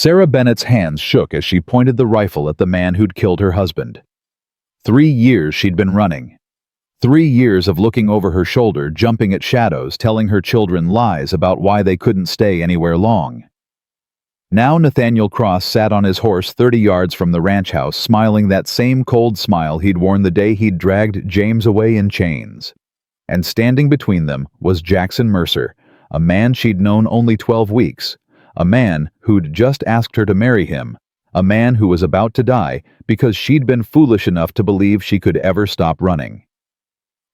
Sarah Bennett's hands shook as she pointed the rifle at the man who'd killed her husband. 3 years she'd been running. 3 years of looking over her shoulder, jumping at shadows, telling her children lies about why they couldn't stay anywhere long. Now Nathaniel Cross sat on his horse 30 yards from the ranch house, smiling that same cold smile he'd worn the day he'd dragged James away in chains. And standing between them was Jackson Mercer, a man she'd known only 12 weeks, a man who'd just asked her to marry him, a man who was about to die because she'd been foolish enough to believe she could ever stop running.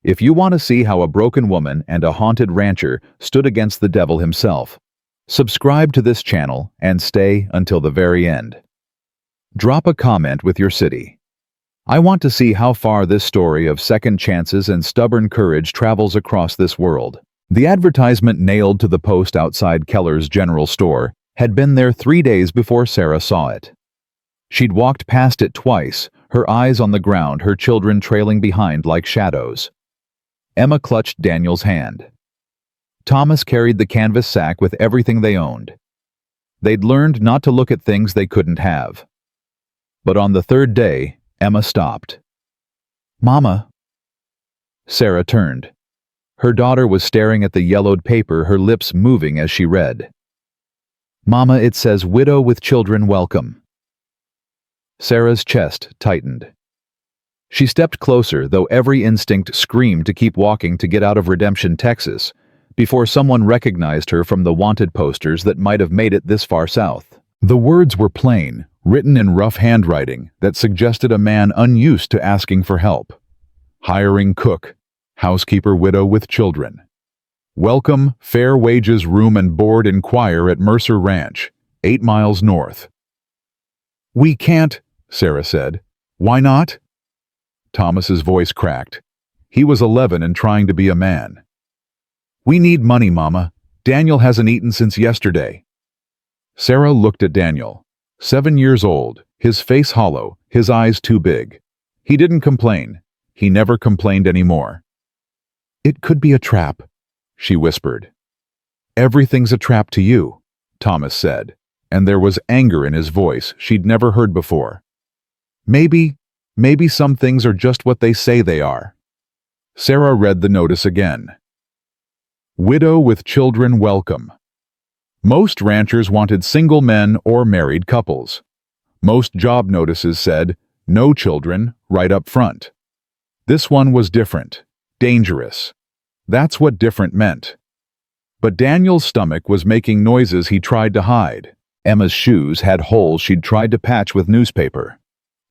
If you want to see how a broken woman and a haunted rancher stood against the devil himself, subscribe to this channel and stay until the very end. Drop a comment with your city. I want to see how far this story of second chances and stubborn courage travels across this world. The advertisement nailed to the post outside Keller's General Store had been there 3 days before Sarah saw it. She'd walked past it twice, her eyes on the ground, her children trailing behind like shadows. Emma clutched Daniel's hand. Thomas carried the canvas sack with everything they owned. They'd learned not to look at things they couldn't have. But on the third day, Emma stopped. "Mama." Sarah turned. Her daughter was staring at the yellowed paper, her lips moving as she read. "Mama, it says widow with children welcome." Sarah's chest tightened. She stepped closer, though every instinct screamed to keep walking to get out of Redemption, Texas, before someone recognized her from the wanted posters that might have made it this far south. The words were plain, written in rough handwriting that suggested a man unused to asking for help. Hiring cook, housekeeper, widow with children. Welcome, fair wages, room and board, inquire at Mercer Ranch, 8 miles north. "We can't," Sarah said. "Why not?" Thomas's voice cracked. He was 11 and trying to be a man. "We need money, Mama. Daniel hasn't eaten since yesterday." Sarah looked at Daniel, 7 years old, his face hollow, his eyes too big. He didn't complain. He never complained anymore. "It could be a trap," she whispered. "Everything's a trap to you," Thomas said, and there was anger in his voice she'd never heard before. Maybe some things are just what they say they are." Sarah read the notice again. "Widow with children welcome." Most ranchers wanted single men or married couples. Most job notices said, "No children," right up front. This one was different, dangerous. That's what different meant. But Daniel's stomach was making noises he tried to hide. Emma's shoes had holes she'd tried to patch with newspaper.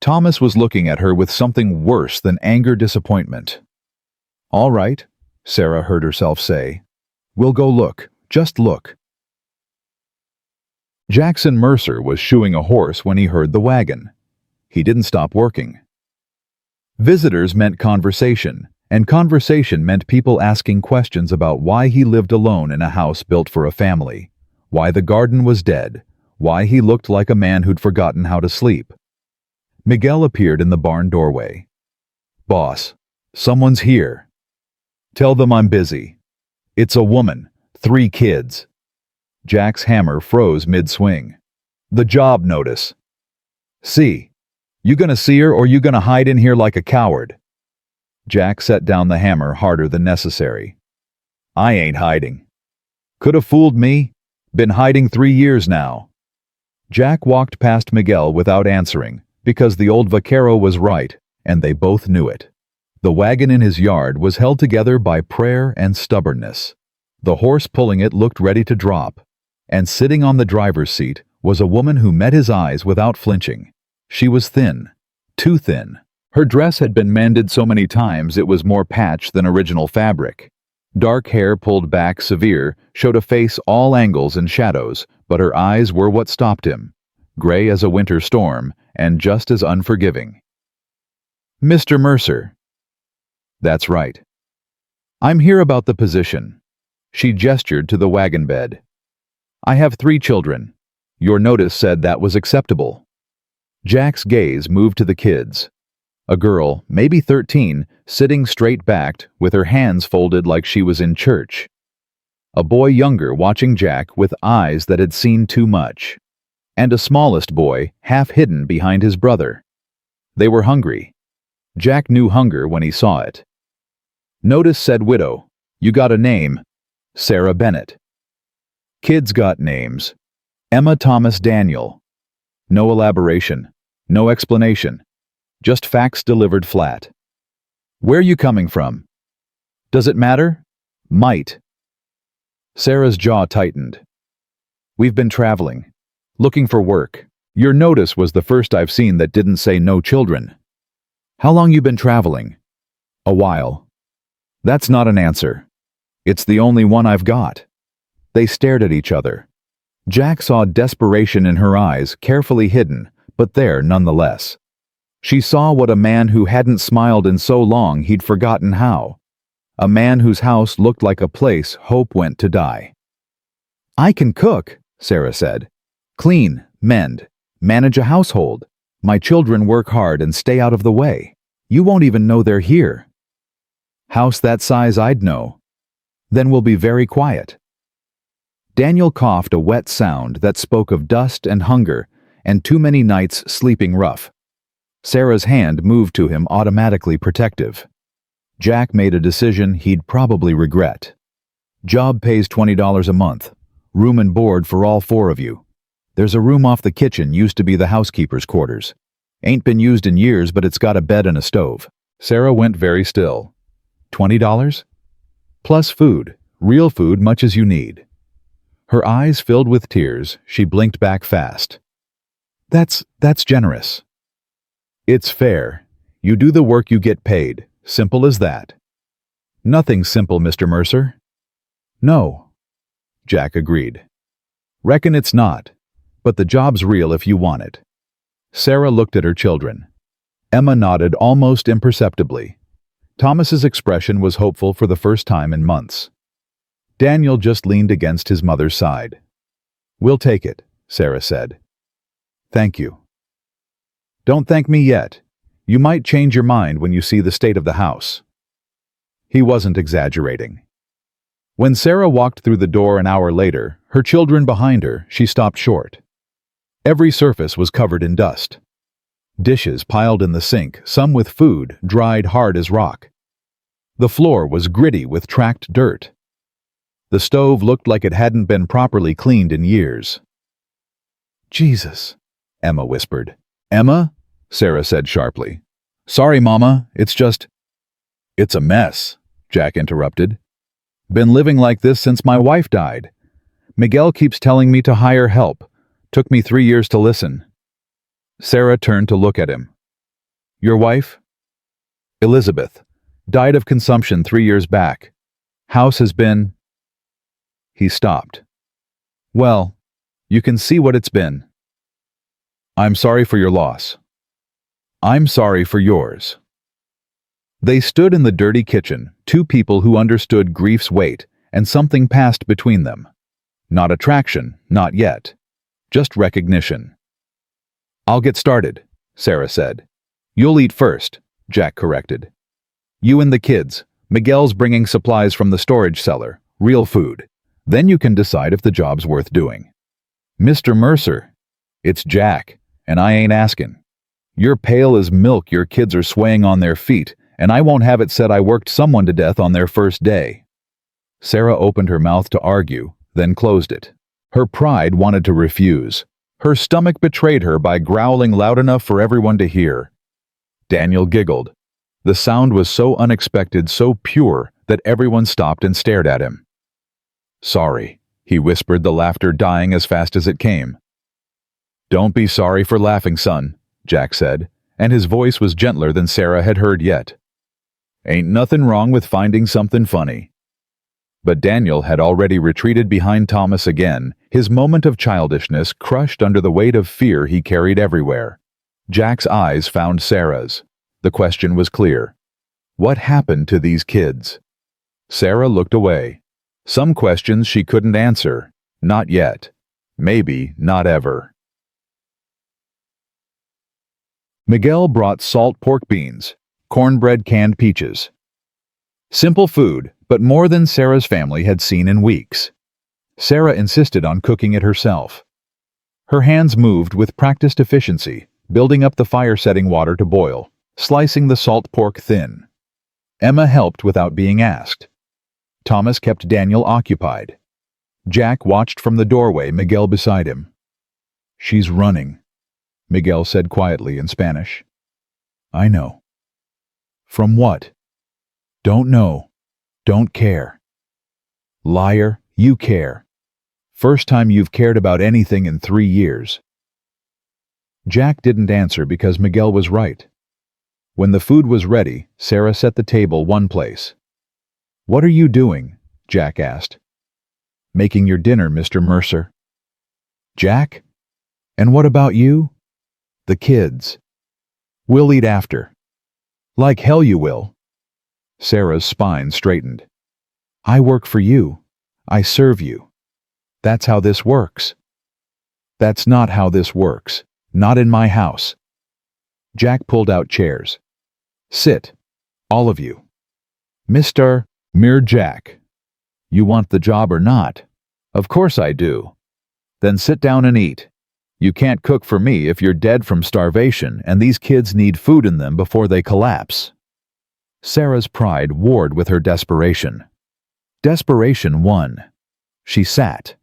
Thomas was looking at her with something worse than anger, disappointment. "All right," Sarah heard herself say. "We'll go look. Just look." Jackson Mercer was shoeing a horse when he heard the wagon. He didn't stop working. Visitors meant conversation, and conversation meant people asking questions about why he lived alone in a house built for a family, why the garden was dead, why he looked like a man who'd forgotten how to sleep. Miguel appeared in the barn doorway. "Boss, someone's here." "Tell them I'm busy." "It's a woman, 3 kids." Jack's hammer froze mid-swing. "The job notice." "See. You gonna see her or you gonna hide in here like a coward?" Jack set down the hammer harder than necessary. "I ain't hiding." "Could have fooled me. Been hiding 3 years now." Jack walked past Miguel without answering, because the old vaquero was right, and they both knew it. The wagon in his yard was held together by prayer and stubbornness. The horse pulling it looked ready to drop, and sitting on the driver's seat was a woman who met his eyes without flinching. She was thin, too thin. Her dress had been mended so many times it was more patch than original fabric. Dark hair pulled back severe showed a face all angles and shadows, but her eyes were what stopped him, gray as a winter storm and just as unforgiving. "Mr. Mercer." "That's right." "I'm here about the position." She gestured to the wagon bed. "I have 3 children. Your notice said that was acceptable." Jack's gaze moved to the kids. A girl, maybe 13, sitting straight-backed with her hands folded like she was in church. A boy younger watching Jack with eyes that had seen too much. and a smallest boy, half hidden behind his brother. They were hungry. Jack knew hunger when he saw it. "Notice," said widow. "You got a name. Sarah Bennett." Kids got names. Emma Thomas Daniel. No elaboration. No explanation. Just facts delivered flat. "Where you coming from?" "Does it matter?" "Might." Sarah's jaw tightened. "We've been traveling. Looking for work. Your notice was the first I've seen that didn't say no children." "How long you been traveling?" "A while." "That's not an answer. It's the only one I've got." They stared at each other. Jack saw desperation in her eyes, carefully hidden, but there nonetheless. She saw what a man who hadn't smiled in so long he'd forgotten how. A man whose house looked like a place hope went to die. "I can cook," Sarah said. "Clean, mend, manage a household. My children work hard and stay out of the way. You won't even know they're here." "House that size, I'd know." "Then we'll be very quiet." Daniel coughed a wet sound that spoke of dust and hunger and too many nights sleeping rough. Sarah's hand moved to him, automatically protective. Jack made a decision he'd probably regret. "Job pays $20 a month. Room and board for all four of you. There's a room off the kitchen, used to be the housekeeper's quarters. Ain't been used in years, but it's got a bed and a stove." Sarah went very still. $20? Plus food, real food, much as you need. Her eyes filled with tears. She blinked back fast. That's generous." "It's fair. You do the work, you get paid. Simple as that." "Nothing simple, Mr. Mercer." "No," Jack agreed. "Reckon it's not, but the job's real if you want it." Sarah looked at her children. Emma nodded almost imperceptibly. Thomas's expression was hopeful for the first time in months. Daniel just leaned against his mother's side. "We'll take it," Sarah said. "Thank you." "Don't thank me yet. You might change your mind when you see the state of the house." He wasn't exaggerating. When Sarah walked through the door an hour later, her children behind her, she stopped short. Every surface was covered in dust. Dishes piled in the sink, some with food, dried hard as rock. The floor was gritty with tracked dirt. The stove looked like it hadn't been properly cleaned in years. "Jesus," Emma whispered. "Emma?" Sarah said sharply. "Sorry, Mama, it's just—" "It's a mess," Jack interrupted. "Been living like this since my wife died. Miguel keeps telling me to hire help. Took me 3 years to listen." Sarah turned to look at him. "Your wife?" "Elizabeth. Died of consumption 3 years back. House has been—" He stopped. "Well, you can see what it's been." "I'm sorry for your loss." "I'm sorry for yours." They stood in the dirty kitchen, two people who understood grief's weight, and something passed between them. Not attraction, not yet. Just recognition. "I'll get started," Sarah said. "You'll eat first," Jack corrected. "You and the kids. Miguel's bringing supplies from the storage cellar, real food. Then you can decide if the job's worth doing." "Mr. Mercer." "It's Jack, and I ain't asking. You're pale as milk, your kids are swaying on their feet, and I won't have it said I worked someone to death on their first day." Sarah opened her mouth to argue, then closed it. Her pride wanted to refuse. Her stomach betrayed her by growling loud enough for everyone to hear. Daniel giggled. The sound was so unexpected, so pure, that everyone stopped and stared at him. "Sorry," he whispered, the laughter dying as fast as it came. "Don't be sorry for laughing, son," Jack said, and his voice was gentler than Sarah had heard yet. "Ain't nothing wrong with finding something funny." But Daniel had already retreated behind Thomas again, his moment of childishness crushed under the weight of fear he carried everywhere. Jack's eyes found Sarah's. The question was clear. What happened to these kids? Sarah looked away. Some questions she couldn't answer. Not yet. Maybe not ever. Miguel brought salt pork beans, cornbread, canned peaches. Simple food, but more than Sarah's family had seen in weeks. Sarah insisted on cooking it herself. Her hands moved with practiced efficiency, building up the fire-setting water to boil, slicing the salt pork thin. Emma helped without being asked. Thomas kept Daniel occupied. Jack watched from the doorway, Miguel beside him. "She's running," Miguel said quietly in Spanish. "I know." "From what?" "Don't know. Don't care." "Liar, you care. First time you've cared about anything in 3 years." Jack didn't answer because Miguel was right. When the food was ready, Sarah set the table one place. "What are you doing?" Jack asked. "Making your dinner, Mr. Mercer." "Jack? And what about you?" "The kids." "We'll eat after." "Like hell you will." Sarah's spine straightened. "I work for you. I serve you. That's how this works." "That's not how this works. Not in my house." Jack pulled out chairs. "Sit. All of you." "Mr. Mere Jack. You want the job or not?" "Of course I do." "Then sit down and eat. You can't cook for me if you're dead from starvation and these kids need food in them before they collapse." Sarah's pride warred with her desperation. Desperation won. She sat.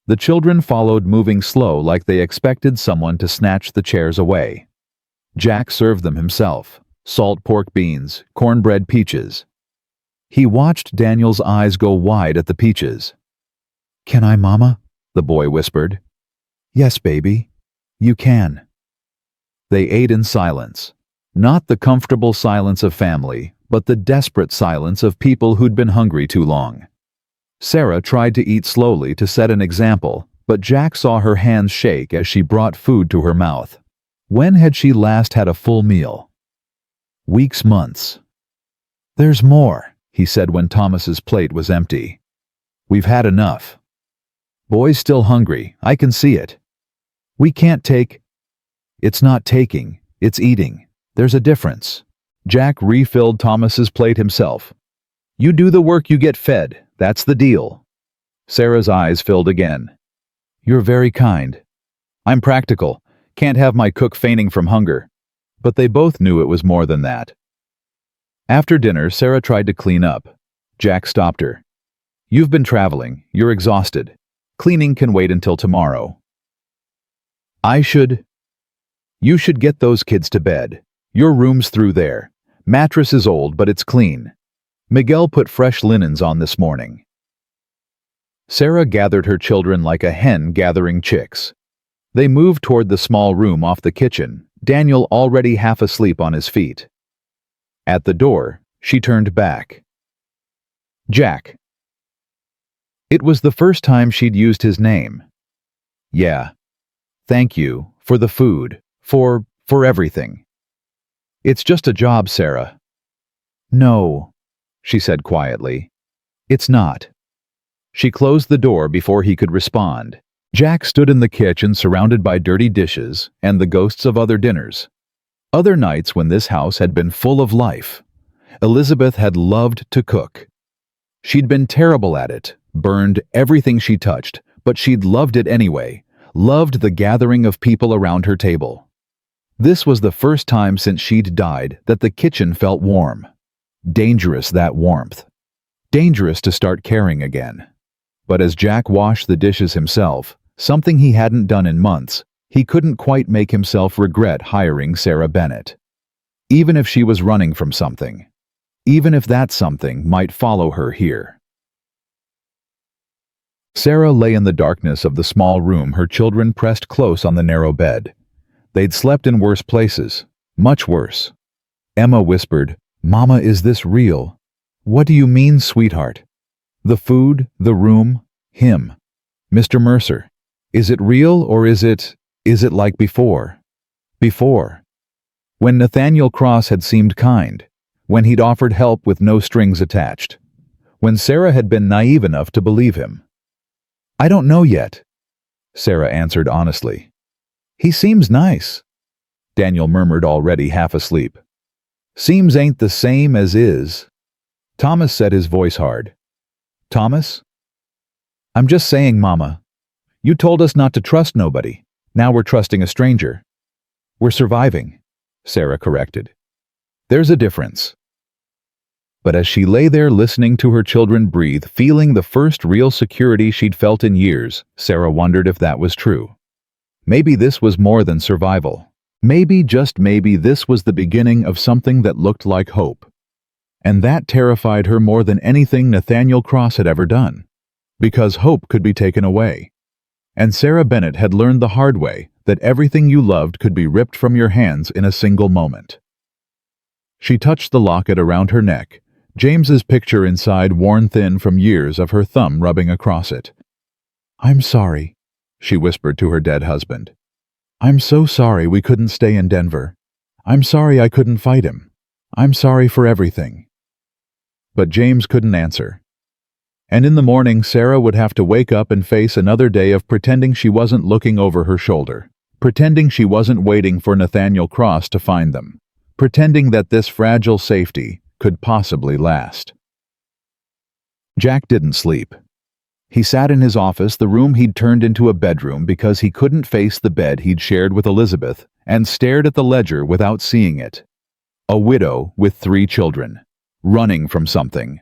The children followed, moving slow like they expected someone to snatch the chairs away. Jack served them himself: salt pork beans, cornbread peaches. He watched Daniel's eyes go wide at the peaches. "Can I, Mama?" the boy whispered. "Yes, baby. You can." They ate in silence. Not the comfortable silence of family, but the desperate silence of people who'd been hungry too long. Sarah tried to eat slowly to set an example, but Jack saw her hands shake as she brought food to her mouth. When had she last had a full meal? Weeks, months. "There's more," he said when Thomas's plate was empty. "We've had enough." "Boy's still hungry, I can see it." "We can't take—" "It's not taking, it's eating. There's a difference." Jack refilled Thomas's plate himself. "You do the work, you get fed. That's the deal." Sarah's eyes filled again. "You're very kind." "I'm practical. Can't have my cook fainting from hunger." But they both knew it was more than that. After dinner, Sarah tried to clean up. Jack stopped her. "You've been traveling. You're exhausted. Cleaning can wait until tomorrow." You should get those kids to bed. Your room's through there. Mattress is old, but it's clean. Miguel put fresh linens on this morning." Sarah gathered her children like a hen gathering chicks. They moved toward the small room off the kitchen, Daniel already half asleep on his feet. At the door, she turned back. "Jack." It was the first time she'd used his name. "Yeah. Thank you, for the food, for everything." "It's just a job, Sarah." "No," she said quietly. "It's not." She closed the door before he could respond. Jack stood in the kitchen surrounded by dirty dishes and the ghosts of other dinners. Other nights when this house had been full of life. Elizabeth had loved to cook. She'd been terrible at it, burned everything she touched, but she'd loved it anyway, loved the gathering of people around her table. This was the first time since she'd died that the kitchen felt warm. Dangerous, that warmth. Dangerous to start caring again. But as Jack washed the dishes himself, something he hadn't done in months, he couldn't quite make himself regret hiring Sarah Bennett. Even if she was running from something. Even if that something might follow her here. Sarah lay in the darkness of the small room, her children pressed close on the narrow bed. They'd slept in worse places, much worse. Emma whispered, "Mama, is this real?" "What do you mean, sweetheart?" "The food, the room, him. Mr. Mercer. Is it real or is it like before?" Before. When Nathaniel Cross had seemed kind. When he'd offered help with no strings attached. When Sarah had been naive enough to believe him. "I don't know yet," Sarah answered honestly. "He seems nice," Daniel murmured, already half asleep. "Seems ain't the same as is." Thomas said, his voice hard. "Thomas?" "I'm just saying, Mama. You told us not to trust nobody. Now we're trusting a stranger. We're surviving, Sarah corrected. There's a difference. But as she lay there listening to her children breathe, feeling the first real security she'd felt in years, Sarah wondered if that was true. Maybe this was more than survival. Maybe, just maybe, this was the beginning of something that looked like hope. And that terrified her more than anything Nathaniel Cross had ever done. Because hope could be taken away. And Sarah Bennett had learned the hard way that everything you loved could be ripped from your hands in a single moment. She touched the locket around her neck, James's picture inside worn thin from years of her thumb rubbing across it. "I'm sorry," she whispered to her dead husband. "I'm so sorry we couldn't stay in Denver. I'm sorry I couldn't fight him. I'm sorry for everything." But James couldn't answer. And in the morning, Sarah would have to wake up and face another day of pretending she wasn't looking over her shoulder, pretending she wasn't waiting for Nathaniel Cross to find them, pretending that this fragile safety could possibly last. Jack didn't sleep. He sat in his office, the room he'd turned into a bedroom because he couldn't face the bed he'd shared with Elizabeth, and stared at the ledger without seeing it. A widow with 3 children, running from something.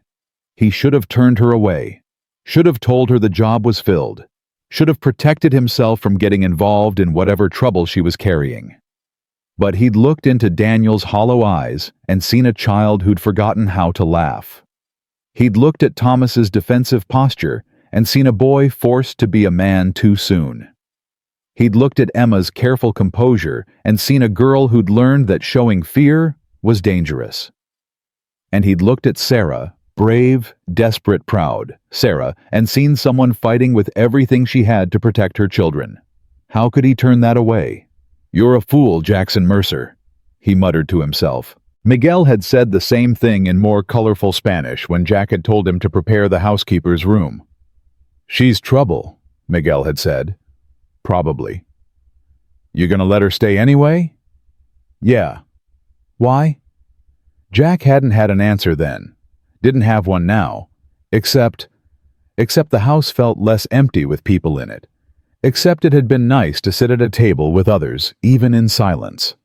He should have turned her away, should have told her the job was filled, should have protected himself from getting involved in whatever trouble she was carrying. But he'd looked into Daniel's hollow eyes and seen a child who'd forgotten how to laugh. He'd looked at Thomas's defensive posture and seen a boy forced to be a man too soon. He'd looked at Emma's careful composure and seen a girl who'd learned that showing fear was dangerous. And he'd looked at Sarah, brave, desperate, proud Sarah, and seen someone fighting with everything she had to protect her children. How could he turn that away? "You're a fool, Jackson Mercer," he muttered to himself. Miguel had said the same thing in more colorful Spanish when Jack had told him to prepare the housekeeper's room. "She's trouble," Miguel had said. "Probably." "You gonna let her stay anyway?" "Yeah." "Why?" Jack hadn't had an answer then. Didn't have one now. Except the house felt less empty with people in it. Except it had been nice to sit at a table with others, even in silence.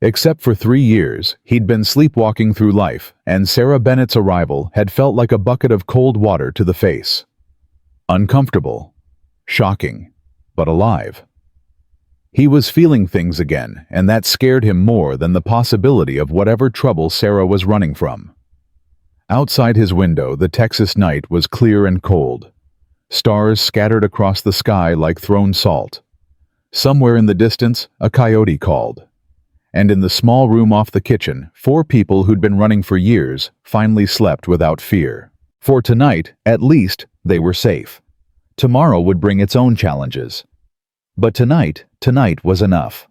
Except for 3 years, he'd been sleepwalking through life, and Sarah Bennett's arrival had felt like a bucket of cold water to the face. Uncomfortable, shocking, but alive. He was feeling things again, and that scared him more than the possibility of whatever trouble Sarah was running from. Outside his window, the Texas night was clear and cold. Stars scattered across the sky like thrown salt. Somewhere in the distance, a coyote called. And in the small room off the kitchen, 4 people who'd been running for years finally slept without fear. For tonight, at least, they were safe. Tomorrow would bring its own challenges. But tonight was enough.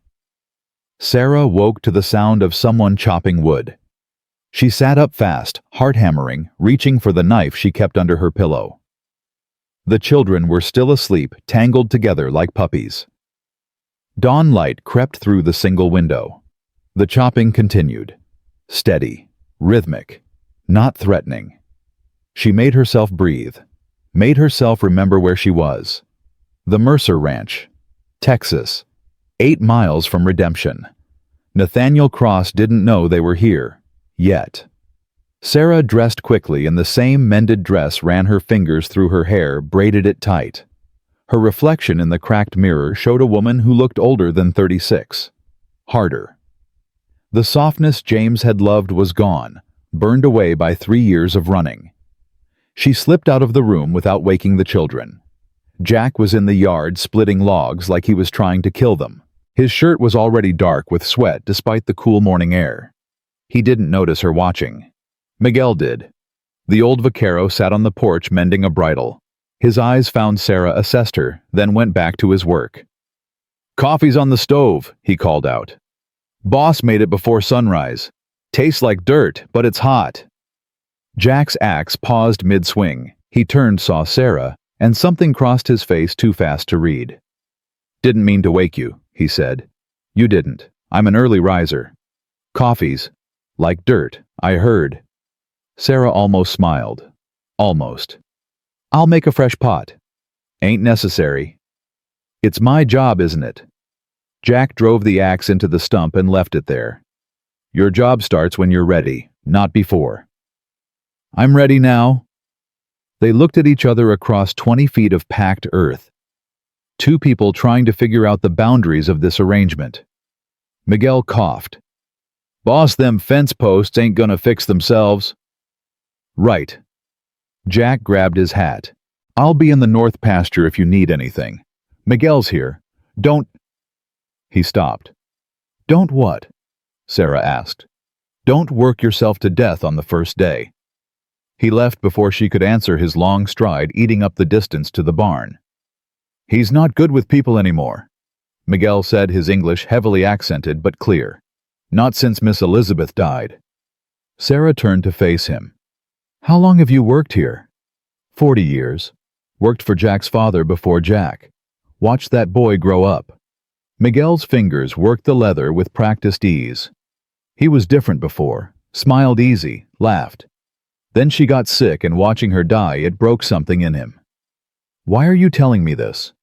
Sarah woke to the sound of someone chopping wood. She sat up fast, heart hammering, reaching for the knife she kept under her pillow. The children were still asleep, tangled together like puppies. Dawn light crept through the single window. The chopping continued. Steady, rhythmic, not threatening. She made herself breathe, made herself remember where she was. The Mercer Ranch, Texas, 8 miles from Redemption. Nathaniel Cross didn't know they were here, yet. Sarah dressed quickly, and the same mended dress ran her fingers through her hair, braided it tight. Her reflection in the cracked mirror showed a woman who looked older than 36. Harder. The softness James had loved was gone, burned away by 3 years of running. She slipped out of the room without waking the children. Jack was in the yard splitting logs like he was trying to kill them. His shirt was already dark with sweat despite the cool morning air. He didn't notice her watching. Miguel did. The old vaquero sat on the porch mending a bridle. His eyes found Sarah, assessed her, then went back to his work. "Coffee's on the stove," he called out. "Boss made it before sunrise. Tastes like dirt, but it's hot." Jack's axe paused mid-swing. He turned, saw Sarah, and something crossed his face too fast to read. "Didn't mean to wake you," he said. "You didn't. I'm an early riser. Coffee's like dirt, I heard." Sarah almost smiled. Almost. "I'll make a fresh pot." "Ain't necessary." It's my job, isn't it? Jack drove the axe into the stump and left it there. Your job starts when you're ready, not before. I'm ready now. They looked at each other across 20 feet of packed earth. Two people trying to figure out the boundaries of this arrangement. Miguel coughed. Boss, them fence posts ain't gonna fix themselves. Right. Jack grabbed his hat. I'll be in the north pasture if you need anything. Miguel's here. Don't... He stopped. Don't what? Sarah asked. Don't work yourself to death on the first day. He left before she could answer, his long stride eating up the distance to the barn. He's not good with people anymore, Miguel said, his English heavily accented but clear. Not since Miss Elizabeth died. Sarah turned to face him. How long have you worked here? 40 years. Worked for Jack's father before Jack. Watched that boy grow up. Miguel's fingers worked the leather with practiced ease. He was different before, smiled easy, laughed. Then she got sick, and watching her die, it broke something in him. Why are you telling me this?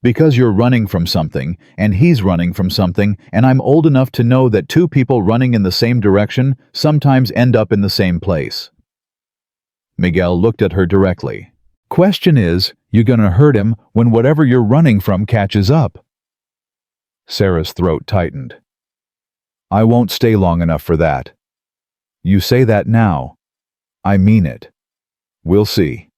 Because you're running from something, and he's running from something, and I'm old enough to know that two people running in the same direction sometimes end up in the same place. Miguel looked at her directly. Question is, you gonna hurt him when whatever you're running from catches up? Sarah's throat tightened. I won't stay long enough for that. You say that now. I mean it. We'll see.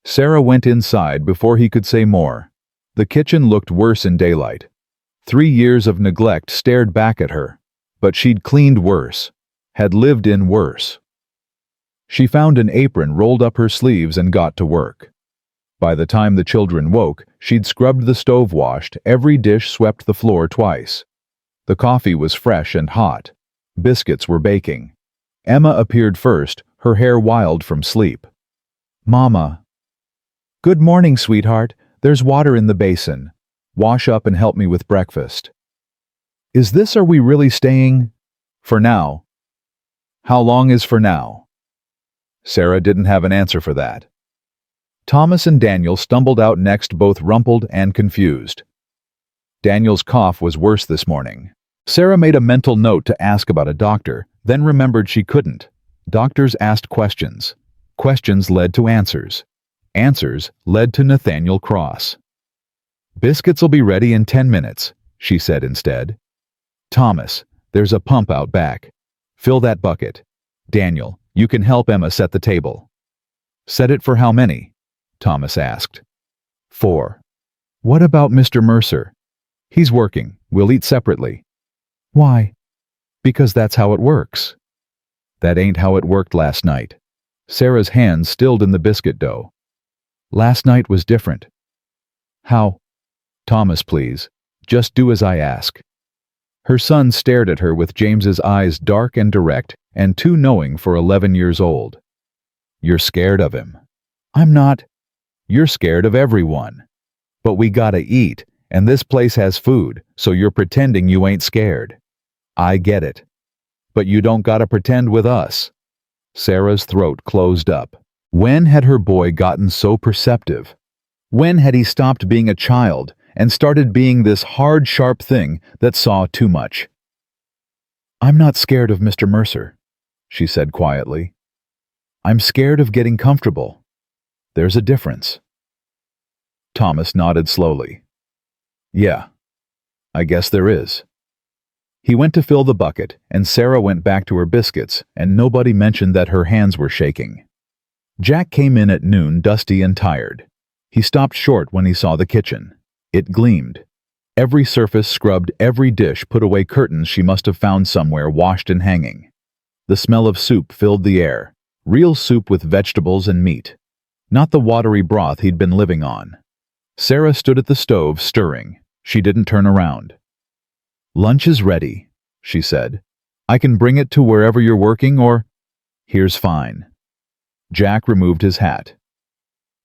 Sarah went inside before he could say more. The kitchen looked worse in daylight. 3 years of neglect stared back at her, but she'd cleaned worse, had lived in worse. She found an apron, rolled up her sleeves, and got to work. By the time the children woke, she'd scrubbed the stove, washed every dish, swept the floor twice. The coffee was fresh and hot. Biscuits were baking. Emma appeared first, her hair wild from sleep. Mama. Good morning, sweetheart. There's water in the basin. Wash up and help me with breakfast. Is this, are we really staying? For now. How long is for now? Sarah didn't have an answer for that. Thomas and Daniel stumbled out next, both rumpled and confused. Daniel's cough was worse this morning. Sarah made a mental note to ask about a doctor, then remembered she couldn't. Doctors asked questions. Questions led to answers. Answers led to Nathaniel Cross. Biscuits'll be ready in 10 minutes, she said instead. Thomas, there's a pump out back. Fill that bucket. Daniel, you can help Emma set the table. Set it for how many? Thomas asked. 4. What about Mr. Mercer? He's working. We'll eat separately. Why? Because that's how it works. That ain't how it worked last night. Sarah's hands stilled in the biscuit dough. Last night was different. How? Thomas, please. Just do as I ask. Her son stared at her with James's eyes dark and direct and too knowing for 11 years old. You're scared of him. I'm not. You're scared of everyone. But we gotta eat, and this place has food, so you're pretending you ain't scared. I get it. But you don't gotta pretend with us. Sarah's throat closed up. When had her boy gotten so perceptive? When had he stopped being a child and started being this hard, sharp thing that saw too much? I'm not scared of Mr. Mercer, she said quietly. I'm scared of getting comfortable. There's a difference. Thomas nodded slowly. Yeah, I guess there is. He went to fill the bucket, and Sarah went back to her biscuits, and nobody mentioned that her hands were shaking. Jack came in at noon, dusty and tired. He stopped short when he saw the kitchen. It gleamed. Every surface scrubbed, every dish put away, curtains she must have found somewhere washed and hanging. The smell of soup filled the air. Real soup with vegetables and meat. Not the watery broth he'd been living on. Sarah stood at the stove, stirring. She didn't turn around. Lunch is ready, she said. I can bring it to wherever you're working, or... Here's fine. Jack removed his hat.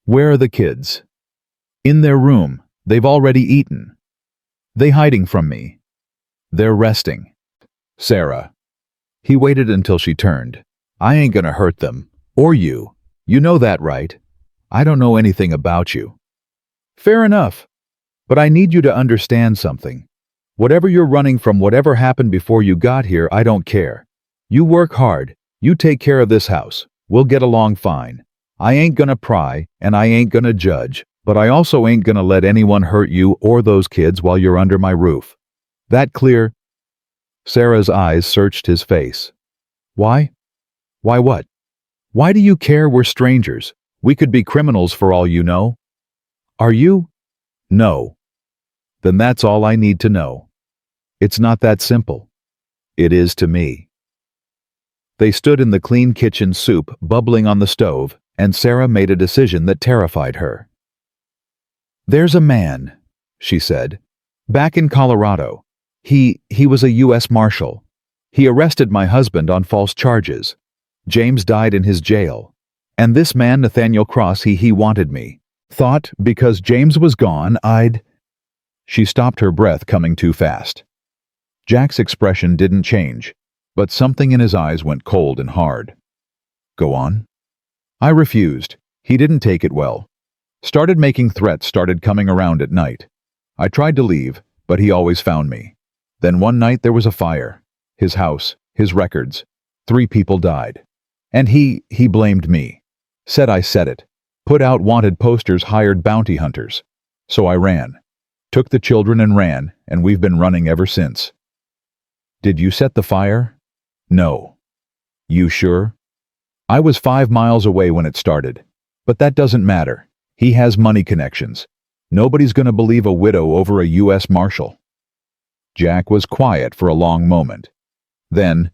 Where are the kids? In their room. They've already eaten. They hiding from me. They're resting. Sarah. He waited until she turned. I ain't gonna hurt them. Or you. You know that, right? I don't know anything about you. Fair enough. But I need you to understand something. Whatever you're running from, whatever happened before you got here, I don't care. You work hard. You take care of this house. We'll get along fine. I ain't gonna pry, and I ain't gonna judge, but I also ain't gonna let anyone hurt you or those kids while you're under my roof. That clear?" Sarah's eyes searched his face. "Why? Why what? Why do you care? We're strangers. We could be criminals for all you know." "Are you?" "No." "Then that's all I need to know. It's not that simple." "It is to me." They stood in the clean kitchen, soup bubbling on the stove, and Sarah made a decision that terrified her. "There's a man," she said, "back in Colorado. He was a U.S. Marshal. He arrested my husband on false charges. James died in his jail. And this man, Nathaniel Cross, he wanted me. Thought because James was gone, I'd—" She stopped, her breath coming too fast. Jack's expression didn't change, but something in his eyes went cold and hard. "Go on." I refused. He didn't take it well. Started making threats, started coming around at night. I tried to leave, but he always found me. Then one night there was a fire. His house, his records. 3 people died. And he blamed me. Said I set it. Put out wanted posters, hired bounty hunters. So I ran. Took the children and ran, and we've been running ever since. Did you set the fire? No. You sure? I was 5 miles away when it started. But that doesn't matter. He has money connections. Nobody's gonna believe a widow over a U.S. Marshal. Jack was quiet for a long moment. Then,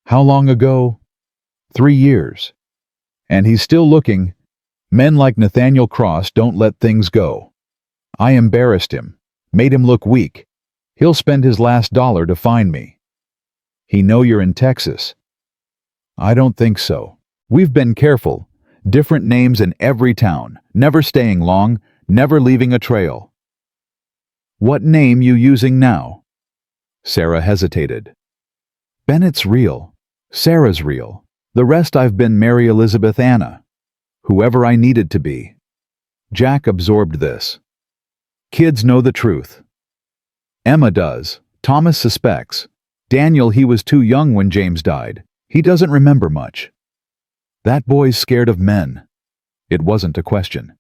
how long ago? 3 years. And he's still looking. Men like Nathaniel Cross don't let things go. I embarrassed him, made him look weak. He'll spend his last dollar to find me. He know you're in Texas. I don't think so. We've been careful. Different names in every town, never staying long, never leaving a trail. What name you using now? Sarah hesitated. Bennett's real. Sarah's real. The rest I've been Mary Elizabeth Anna. Whoever I needed to be. Jack absorbed this. Kids know the truth. Emma does. Thomas suspects. Daniel, he was too young when James died. He doesn't remember much. That boy's scared of men. It wasn't a question.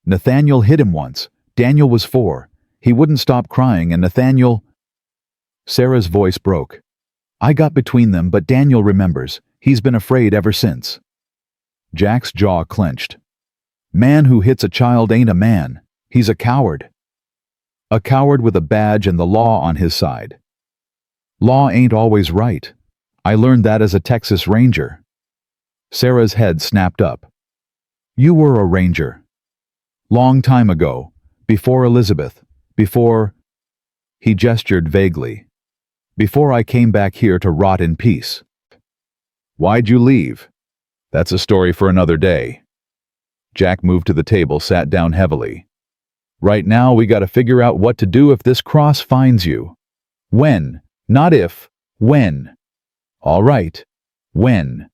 Nathaniel hit him once. Daniel was 4. He wouldn't stop crying, and Nathaniel... Sarah's voice broke. I got between them, but Daniel remembers. He's been afraid ever since. Jack's jaw clenched. Man who hits a child ain't a man. He's a coward. A coward with a badge and the law on his side. Law ain't always right. I learned that as a Texas Ranger. Sarah's head snapped up. You were a ranger. Long time ago. Before Elizabeth. Before... He gestured vaguely. Before I came back here to rot in peace. Why'd you leave? That's a story for another day. Jack moved to the table, sat down heavily. Right now we gotta figure out what to do if this Cross finds you. When? Not if. When? All right. When?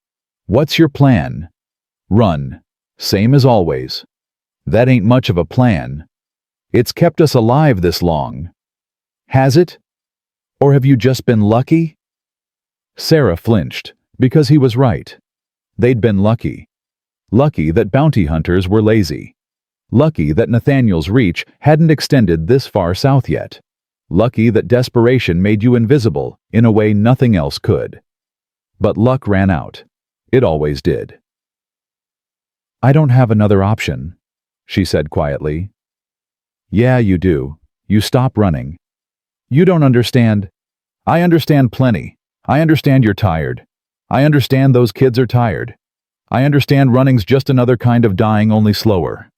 What's your plan? Run. Same as always. That ain't much of a plan. It's kept us alive this long. Has it? Or have you just been lucky? Sarah flinched, because he was right. They'd been lucky. Lucky that bounty hunters were lazy. Lucky that Nathaniel's reach hadn't extended this far south yet. Lucky that desperation made you invisible in a way nothing else could. But luck ran out. It always did. I don't have another option, she said quietly. Yeah, you do. You stop running. You don't understand. I understand plenty. I understand you're tired. I understand those kids are tired. I understand running's just another kind of dying, only slower.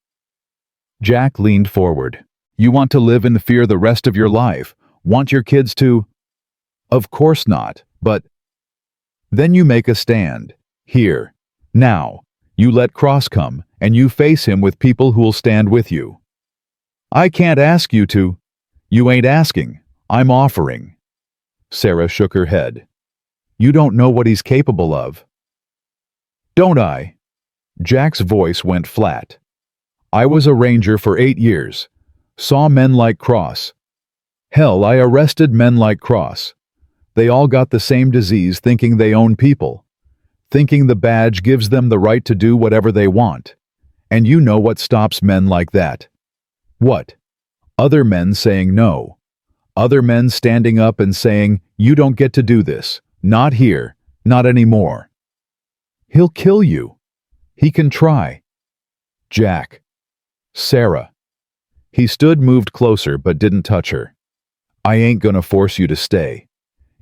Jack leaned forward. You want to live in fear the rest of your life? Want your kids to... Of course not, but... Then you make a stand. Here. Now. You let Cross come, and you face him with people who'll stand with you. I can't ask you to... You ain't asking. I'm offering. Sarah shook her head. You don't know what he's capable of. Don't I? Jack's voice went flat. I was a ranger for 8 years. Saw men like Cross. Hell, I arrested men like Cross. They all got the same disease, thinking they own people. Thinking the badge gives them the right to do whatever they want. And you know what stops men like that? What? Other men saying no. Other men standing up and saying, you don't get to do this. Not here. Not anymore. He'll kill you. He can try. Jack. Sarah. He stood, moved closer, but didn't touch her. I ain't gonna force you to stay.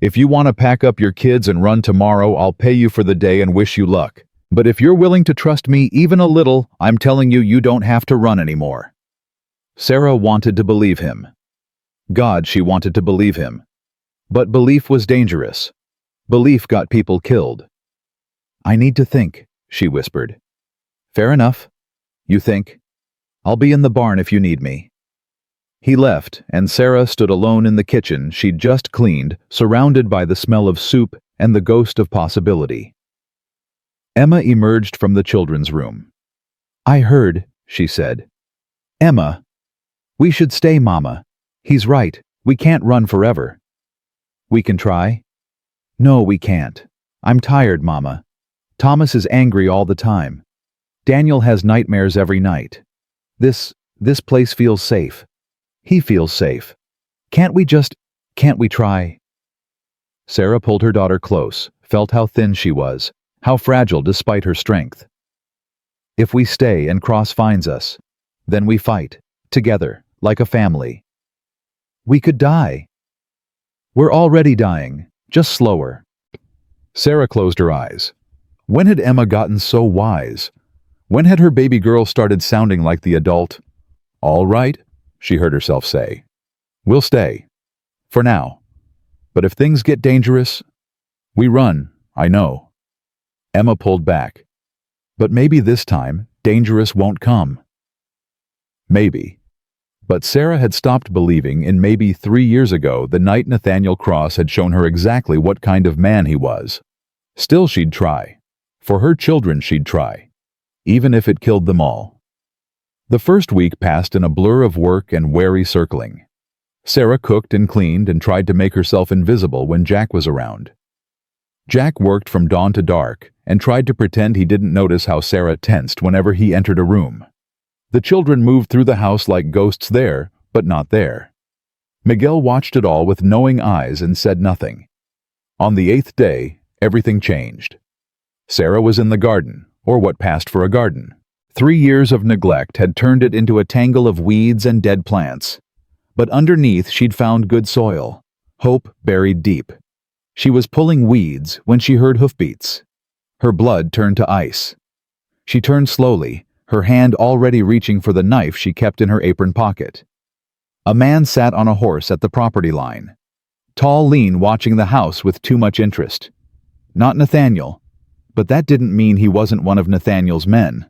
If you want to pack up your kids and run tomorrow, I'll pay you for the day and wish you luck. But if you're willing to trust me even a little, I'm telling you, you don't have to run anymore. Sarah wanted to believe him. God, she wanted to believe him. But belief was dangerous. Belief got people killed. I need to think, she whispered. Fair enough. You think? I'll be in the barn if you need me. He left, and Sarah stood alone in the kitchen she'd just cleaned, surrounded by the smell of soup and the ghost of possibility. Emma emerged from the children's room. I heard, she said. Emma. We should stay, Mama. He's right, we can't run forever. We can try? No, we can't. I'm tired, Mama. Thomas is angry all the time. Daniel has nightmares every night. This place feels safe. He feels safe. Can't we try? Sarah pulled her daughter close, felt how thin she was, how fragile despite her strength. If we stay and Cross finds us, then we fight, together, like a family. We could die. We're already dying, just slower. Sarah closed her eyes. When had Emma gotten so wise? When had her baby girl started sounding like the adult? All right, she heard herself say. We'll stay. For now. But if things get dangerous, we run, I know. Emma pulled back. But maybe this time, dangerous won't come. Maybe. But Sarah had stopped believing in maybe 3 years ago, the night Nathaniel Cross had shown her exactly what kind of man he was. Still she'd try. For her children she'd try. Even if it killed them all. The first week passed in a blur of work and wary circling. Sarah cooked and cleaned and tried to make herself invisible when Jack was around. Jack worked from dawn to dark and tried to pretend he didn't notice how Sarah tensed whenever he entered a room. The children moved through the house like ghosts there, but not there. Miguel watched it all with knowing eyes and said nothing. On the 8th day, everything changed. Sarah was in the garden, or what passed for a garden. 3 years of neglect had turned it into a tangle of weeds and dead plants. But underneath she'd found good soil, hope buried deep. She was pulling weeds when she heard hoofbeats. Her blood turned to ice. She turned slowly, her hand already reaching for the knife she kept in her apron pocket. A man sat on a horse at the property line. Tall, lean, watching the house with too much interest. Not Nathaniel, but that didn't mean he wasn't one of Nathaniel's men.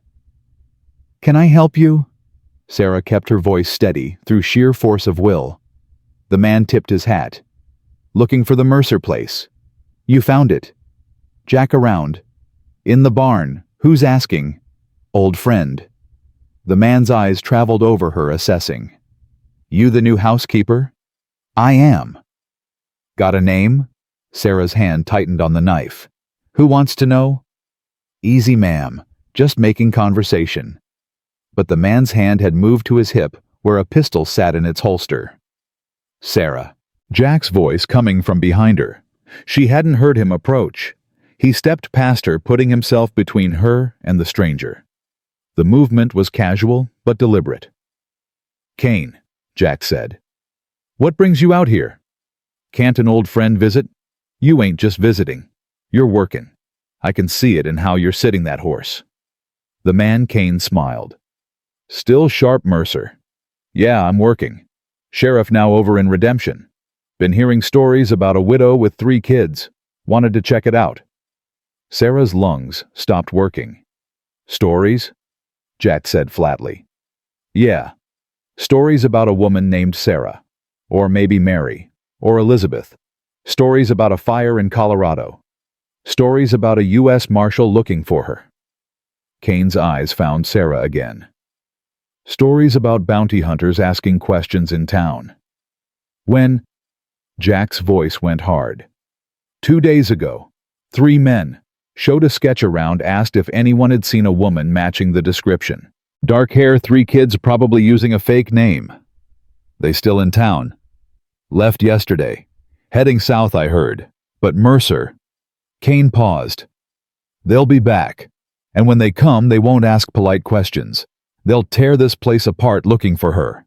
Can I help you? Sarah kept her voice steady through sheer force of will. The man tipped his hat. Looking for the Mercer place. You found it. Jack around. In the barn. Who's asking? Old friend. The man's eyes traveled over her, assessing. You the new housekeeper? I am. Got a name? Sarah's hand tightened on the knife. Who wants to know? Easy, ma'am. Just making conversation. But the man's hand had moved to his hip, where a pistol sat in its holster. Sarah. Jack's voice coming from behind her. She hadn't heard him approach. He stepped past her, putting himself between her and the stranger. The movement was casual, but deliberate. Kane, Jack said. What brings you out here? Can't an old friend visit? You ain't just visiting. You're working. I can see it in how you're sitting that horse. The man Kane smiled. Still sharp, Mercer. Yeah, I'm working. Sheriff now over in Redemption. Been hearing stories about a widow with 3 kids. Wanted to check it out. Sarah's lungs stopped working. Stories? Jack said flatly. Yeah. Stories about a woman named Sarah. Or maybe Mary. Or Elizabeth. Stories about a fire in Colorado. Stories about a U.S. Marshal looking for her. Kane's eyes found Sarah again. Stories about bounty hunters asking questions in town. When Jack's voice went hard. 2 days ago, 3 men showed a sketch around, asked if anyone had seen a woman matching the description. Dark hair, 3 kids, probably using a fake name. They still in town. Left yesterday. Heading south, I heard. But Mercer. Kane paused. They'll be back. And when they come, they won't ask polite questions. They'll tear this place apart looking for her.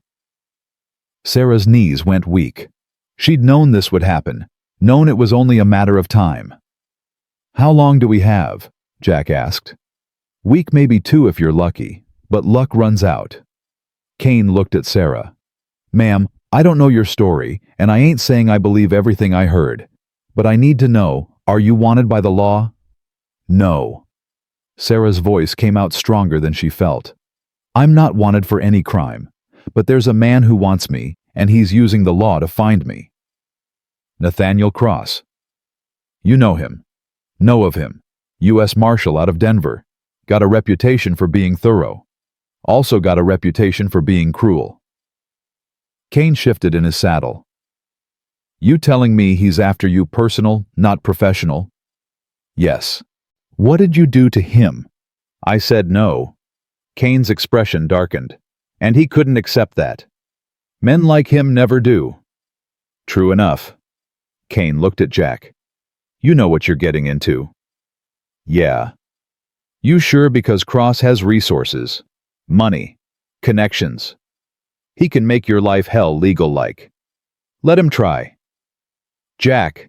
Sarah's knees went weak. She'd known this would happen, known it was only a matter of time. How long do we have? Jack asked. Week, maybe 2 if you're lucky, but luck runs out. Kane looked at Sarah. Ma'am, I don't know your story, and I ain't saying I believe everything I heard. But I need to know, are you wanted by the law? No. Sarah's voice came out stronger than she felt. I'm not wanted for any crime, but there's a man who wants me, and he's using the law to find me. Nathaniel Cross. You know him. Know of him. U.S. Marshal out of Denver. Got a reputation for being thorough. Also got a reputation for being cruel. Kane shifted in his saddle. You telling me he's after you personal, not professional? Yes. What did you do to him? I said no. Kane's expression darkened, and he couldn't accept that. Men like him never do. True enough. Kane looked at Jack. You know what you're getting into. Yeah. You sure? Because Cross has resources, money, connections. He can make your life hell legal-like. Let him try. Jack.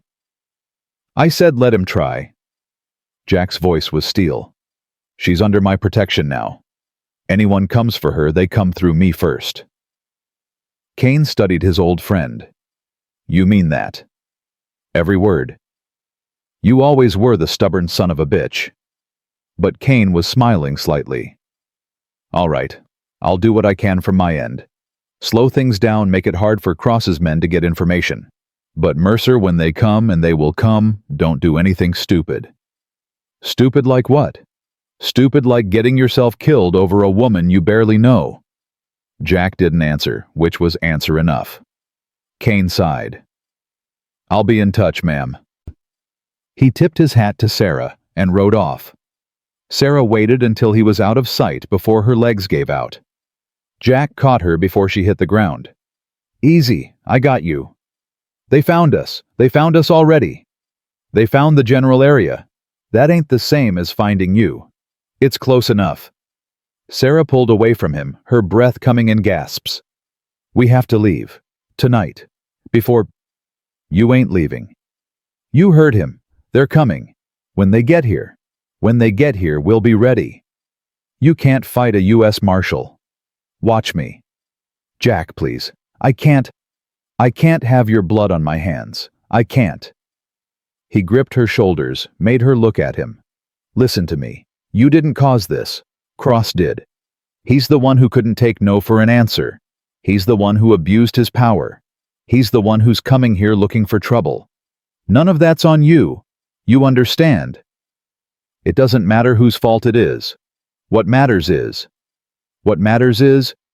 I said let him try. Jack's voice was steel. She's under my protection now. Anyone comes for her, they come through me first. Kane studied his old friend. You mean that? Every word. You always were the stubborn son of a bitch. But Kane was smiling slightly. All right, I'll do what I can from my end. Slow things down, make it hard for Cross's men to get information. But Mercer, when they come, and they will come, don't do anything stupid. Stupid like what? Stupid like getting yourself killed over a woman you barely know. Jack didn't answer, which was answer enough. Kane sighed. I'll be in touch, ma'am. He tipped his hat to Sarah and rode off. Sarah waited until he was out of sight before her legs gave out. Jack caught her before she hit the ground. Easy, I got you. They found us. They found us already. They found the general area. That ain't the same as finding you. It's close enough. Sarah pulled away from him, her breath coming in gasps. We have to leave. Tonight. Before... You ain't leaving. You heard him. They're coming. When they get here, we'll be ready. You can't fight a U.S. Marshal. Watch me. Jack, please. I can't have your blood on my hands. I can't. He gripped her shoulders, made her look at him. Listen to me. You didn't cause this. Cross did. He's the one who couldn't take no for an answer. He's the one who abused his power. He's the one who's coming here looking for trouble. None of that's on you. You understand? It doesn't matter whose fault it is. What matters is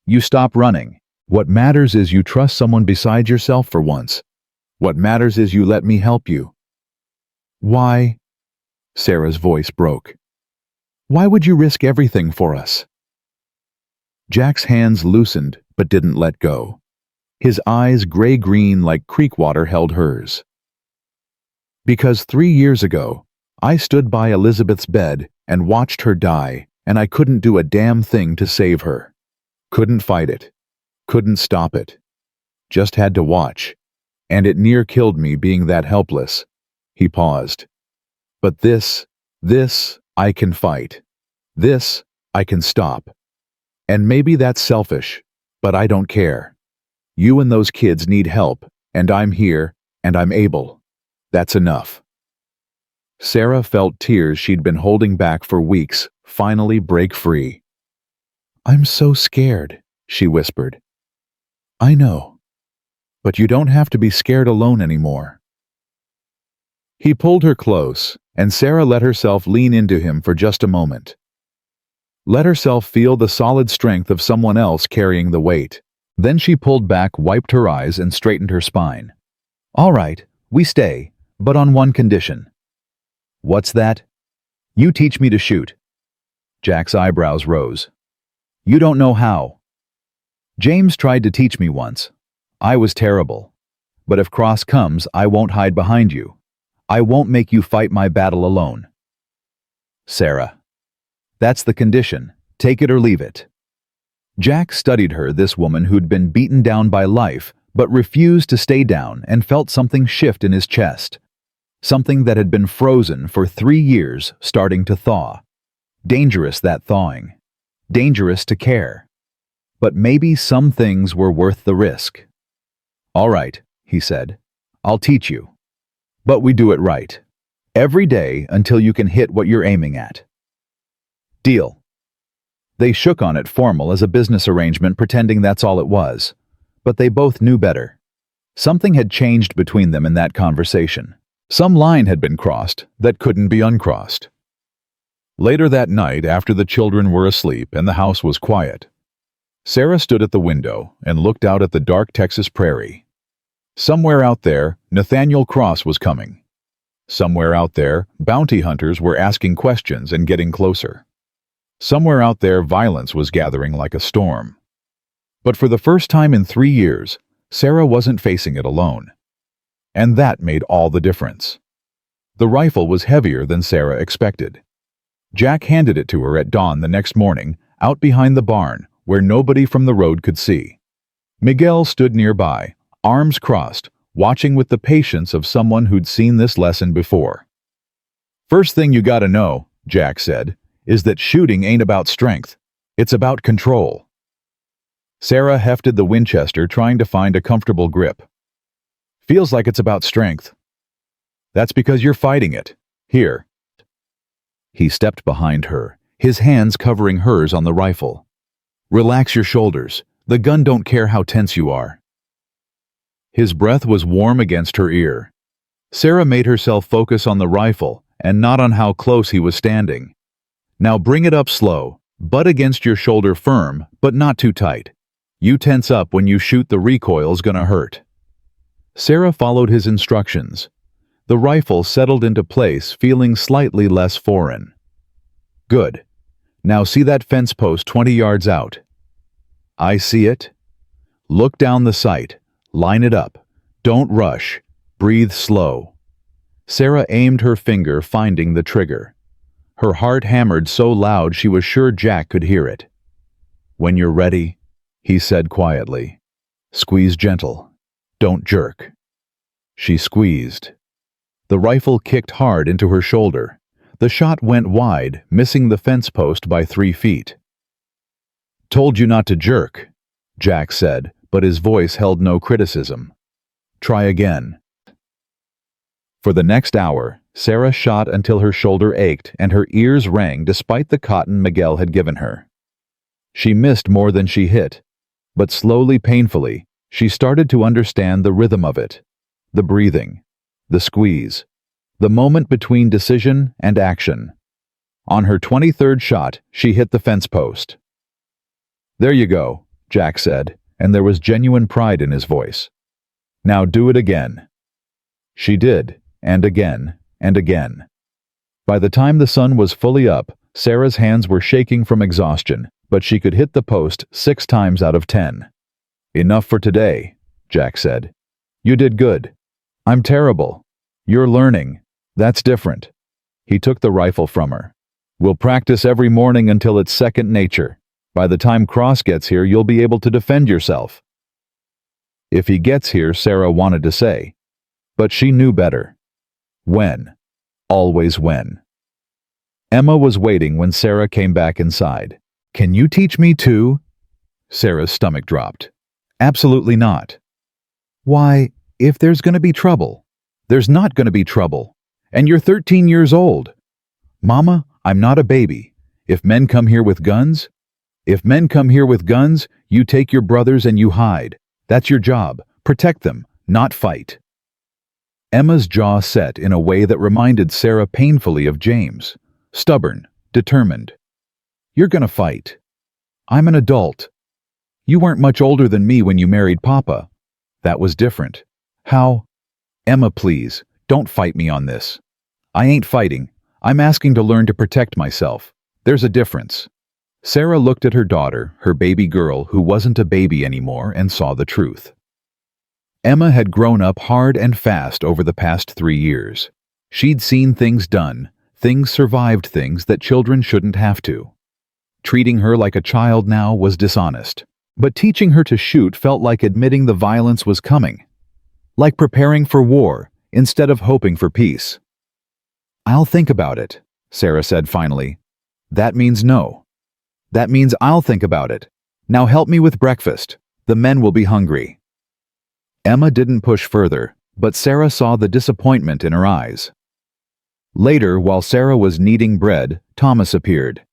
you stop running. What matters is you trust someone beside yourself for once. What matters is you let me help you. Why? Sarah's voice broke. Why would you risk everything for us? Jack's hands loosened but didn't let go. His eyes, gray-green like creek water, held hers. Because 3 years ago, I stood by Elizabeth's bed and watched her die, and I couldn't do a damn thing to save her. Couldn't fight it. Couldn't stop it. Just had to watch. And it near killed me being that helpless. He paused. But this I can fight. This I can stop. And maybe that's selfish, but I don't care. You and those kids need help, and I'm here, and I'm able. That's enough. Sarah felt tears she'd been holding back for weeks finally break free. I'm so scared, she whispered. I know. But you don't have to be scared alone anymore. He pulled her close, and Sarah let herself lean into him for just a moment. let herself feel the solid strength of someone else carrying the weight. Then she pulled back, wiped her eyes, and straightened her spine. "All right, we stay, but on one condition." "What's that?" "You teach me to shoot." Jack's eyebrows rose. "You don't know how." "James tried to teach me once. I was terrible. But if Cross comes, I won't hide behind you. I won't make you fight my battle alone." "Sarah, that's the condition. Take it or leave it." Jack studied her, this woman who'd been beaten down by life, but refused to stay down, and felt something shift in his chest. Something that had been frozen for 3 years starting to thaw. Dangerous, that thawing. Dangerous to care. But maybe some things were worth the risk. "All right," he said. "I'll teach you. But we do it right. Every day until you can hit what you're aiming at. Deal." They shook on it, formal as a business arrangement, pretending that's all it was. But they both knew better. Something had changed between them in that conversation. Some line had been crossed that couldn't be uncrossed. Later that night, after the children were asleep and the house was quiet, Sarah stood at the window and looked out at the dark Texas prairie. Somewhere out there, Nathaniel Cross was coming. Somewhere out there, bounty hunters were asking questions and getting closer. Somewhere out there, violence was gathering like a storm. But for the first time in 3 years, Sarah wasn't facing it alone. And that made all the difference. The rifle was heavier than Sarah expected. Jack handed it to her at dawn the next morning, out behind the barn, where nobody from the road could see. Miguel stood nearby, arms crossed, watching with the patience of someone who'd seen this lesson before. "First thing you gotta know," Jack said, "is that shooting ain't about strength. It's about control." Sarah hefted the Winchester, trying to find a comfortable grip. "Feels like it's about strength." "That's because you're fighting it. Here." He stepped behind her, his hands covering hers on the rifle. "Relax your shoulders. The gun don't care how tense you are." His breath was warm against her ear. Sarah made herself focus on the rifle and not on how close he was standing. "Now bring it up slow, butt against your shoulder, firm, but not too tight. You tense up when you shoot, the recoil's gonna hurt." Sarah followed his instructions. The rifle settled into place, feeling slightly less foreign. "Good. Now see that fence post 20 yards out?" "I see it." "Look down the sight. Line it up. Don't rush. Breathe slow." Sarah aimed her finger, finding the trigger. Her heart hammered so loud she was sure Jack could hear it. "When you're ready," he said quietly. "Squeeze gentle. Don't jerk." She squeezed. The rifle kicked hard into her shoulder. The shot went wide, missing the fence post by 3 feet. "Told you not to jerk," Jack said, but his voice held no criticism. "Try again." For the next hour, Sarah shot until her shoulder ached and her ears rang despite the cotton Miguel had given her. She missed more than she hit, but slowly, painfully, she started to understand the rhythm of it, the breathing, the squeeze, the moment between decision and action. On her 23rd shot, she hit the fence post. "There you go," Jack said, and there was genuine pride in his voice. "Now do it again." She did, and again, and again. By the time the sun was fully up, Sarah's hands were shaking from exhaustion, but she could hit the post 6 times out of 10. "Enough for today," Jack said. "You did good." "I'm terrible." "You're learning. That's different." He took the rifle from her. "We'll practice every morning until it's second nature. By the time Cross gets here, you'll be able to defend yourself." "If he gets here," Sarah wanted to say, but she knew better. When? Always when. Emma was waiting when Sarah came back inside. "Can you teach me too?" Sarah's stomach dropped. "Absolutely not." "Why, if there's going to be trouble." "There's not going to be trouble. And you're 13 years old." "Mama, I'm not a baby. If men come here with guns, you take your brothers and you hide. That's your job. Protect them, not fight." Emma's jaw set in a way that reminded Sarah painfully of James. Stubborn, determined. You're gonna fight. I'm an adult. You weren't much older than me when you married Papa. That was different. How? Emma, please, don't fight me on this. I ain't fighting. I'm asking to learn to protect myself. There's a difference. Sarah looked at her daughter, her baby girl who wasn't a baby anymore, and saw the truth. Emma had grown up hard and fast over the past 3 years. She'd seen things done, things survived, things that children shouldn't have to. Treating her like a child now was dishonest. But teaching her to shoot felt like admitting the violence was coming. Like preparing for war instead of hoping for peace. I'll think about it, Sarah said finally. That means no. That means I'll think about it. Now help me with breakfast. The men will be hungry. Emma didn't push further, but Sarah saw the disappointment in her eyes. Later, while Sarah was kneading bread, Thomas appeared.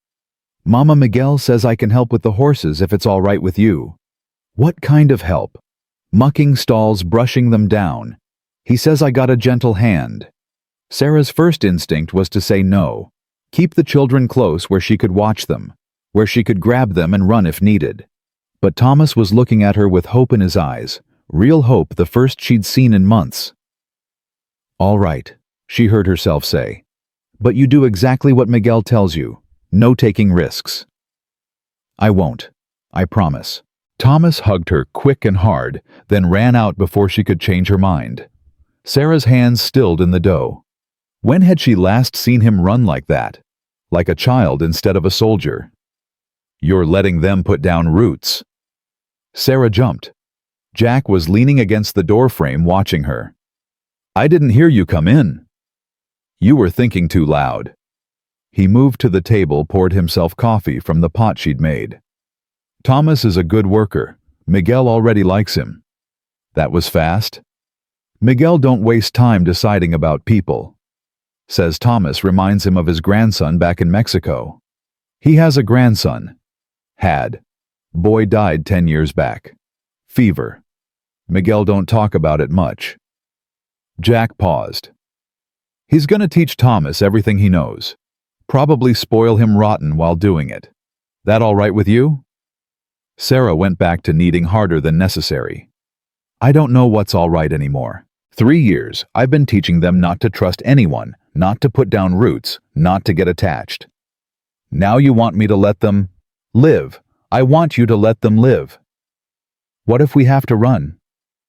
Mama Miguel says I can help with the horses if it's all right with you. What kind of help? Mucking stalls, brushing them down. He says I got a gentle hand. Sarah's first instinct was to say no. Keep the children close where she could watch them, where she could grab them and run if needed. But Thomas was looking at her with hope in his eyes, real hope, the first she'd seen in months. All right, she heard herself say. But you do exactly what Miguel tells you. No taking risks. I won't. I promise. Thomas hugged her quick and hard, then ran out before she could change her mind. Sarah's hands stilled in the dough. When had she last seen him run like that? Like a child instead of a soldier. You're letting them put down roots. Sarah jumped. Jack was leaning against the doorframe watching her. I didn't hear you come in. You were thinking too loud. He moved to the table, poured himself coffee from the pot she'd made. Thomas is a good worker. Miguel already likes him. That was fast. Miguel don't waste time deciding about people. Says Thomas reminds him of his grandson back in Mexico. He has a grandson. Had. Boy died 10 years back. Fever. Miguel don't talk about it much. Jack paused. He's gonna teach Thomas everything he knows. Probably spoil him rotten while doing it. That all right with you? Sarah went back to kneading harder than necessary. I don't know what's all right anymore. 3 years, I've been teaching them not to trust anyone, not to put down roots, not to get attached. Now you want me to let them live. I want you to let them live. What if we have to run?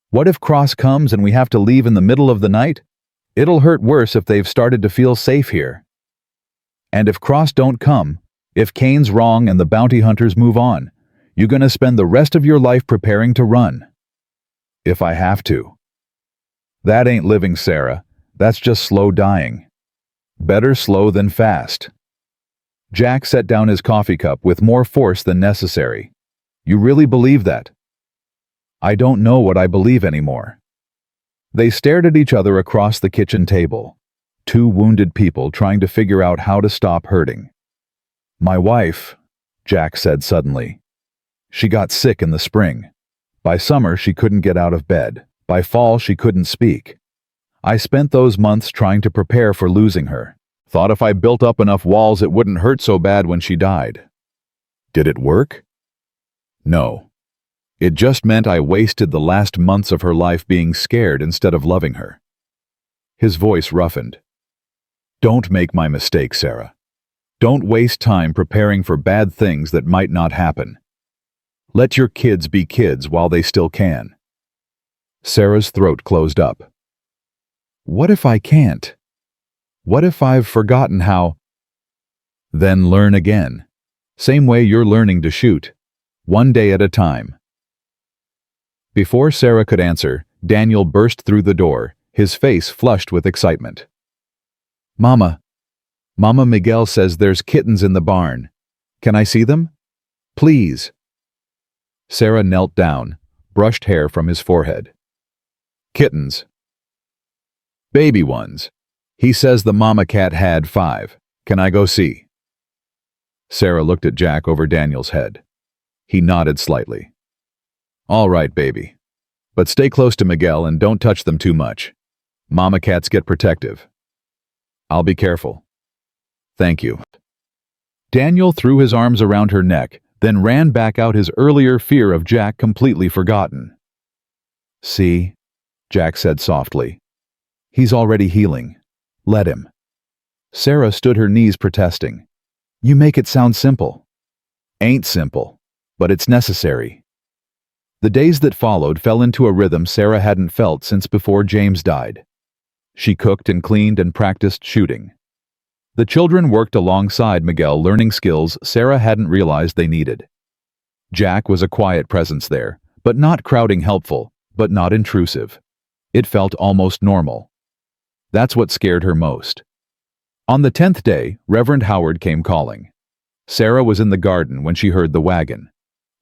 What if Cross comes and we have to leave in the middle of the night? It'll hurt worse if they've started to feel safe here. And if Cross don't come, if Kane's wrong and the bounty hunters move on, you're gonna spend the rest of your life preparing to run. If I have to. That ain't living, Sarah. That's just slow dying. Better slow than fast. Jack set down his coffee cup with more force than necessary. You really believe that? I don't know what I believe anymore. They stared at each other across the kitchen table. Two wounded people trying to figure out how to stop hurting. My wife, Jack said suddenly. She got sick in the spring. By summer, she couldn't get out of bed. By fall, she couldn't speak. I spent those months trying to prepare for losing her. Thought if I built up enough walls, it wouldn't hurt so bad when she died. Did it work? No. It just meant I wasted the last months of her life being scared instead of loving her. His voice roughened. Don't make my mistake, Sarah. Don't waste time preparing for bad things that might not happen. Let your kids be kids while they still can. Sarah's throat closed up. What if I can't? What if I've forgotten how? Then learn again. Same way you're learning to shoot. One day at a time. Before Sarah could answer, Daniel burst through the door, his face flushed with excitement. Mama Miguel says there's kittens in the barn. Can I see them? Please. Sarah knelt down, brushed hair from his forehead. Kittens. Baby ones. He says the mama cat had 5. Can I go see? Sarah looked at Jack over Daniel's head. He nodded slightly. All right, baby. But stay close to Miguel and don't touch them too much. Mama cats get protective. I'll be careful. Thank you. Daniel threw his arms around her neck, then ran back out, his earlier fear of Jack completely forgotten. "See," Jack said softly. "He's already healing. Let him." Sarah stood her knees protesting. "You make it sound simple." "Ain't simple, but it's necessary." The days that followed fell into a rhythm Sarah hadn't felt since before James died. She cooked and cleaned and practiced shooting. The children worked alongside Miguel, learning skills Sarah hadn't realized they needed. Jack was a quiet presence there, but not crowding, helpful, but not intrusive. It felt almost normal. That's what scared her most. On the 10th day, Reverend Howard came calling. Sarah was in the garden when she heard the wagon.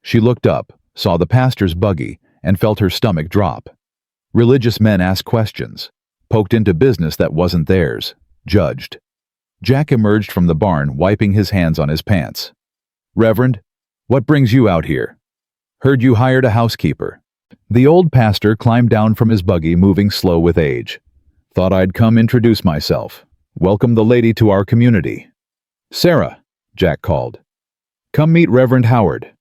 She looked up, saw the pastor's buggy, and felt her stomach drop. Religious men asked questions, poked into business that wasn't theirs, judged. Jack emerged from the barn, wiping his hands on his pants. "Reverend, what brings you out here? Heard you hired a housekeeper." The old pastor climbed down from his buggy, moving slow with age. "Thought I'd come introduce myself. Welcome the lady to our community." "Sarah," Jack called. "Come meet Reverend Howard."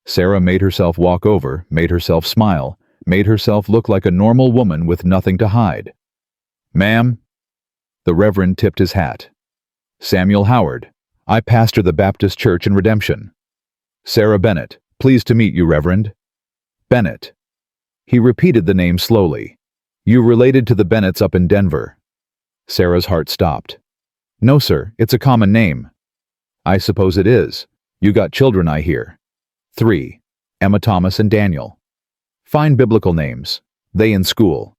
Sarah made herself walk over, made herself smile, made herself look like a normal woman with nothing to hide. "Ma'am." The Reverend tipped his hat. "Samuel Howard. I pastor the Baptist Church in Redemption." "Sarah Bennett. Pleased to meet you, Reverend." "Bennett." He repeated the name slowly. "You related to the Bennetts up in Denver?" Sarah's heart stopped. "No, sir, it's a common name." "I suppose it is. You got children, I hear." "3. Emma, Thomas, and Daniel." "Fine biblical names. They in school?"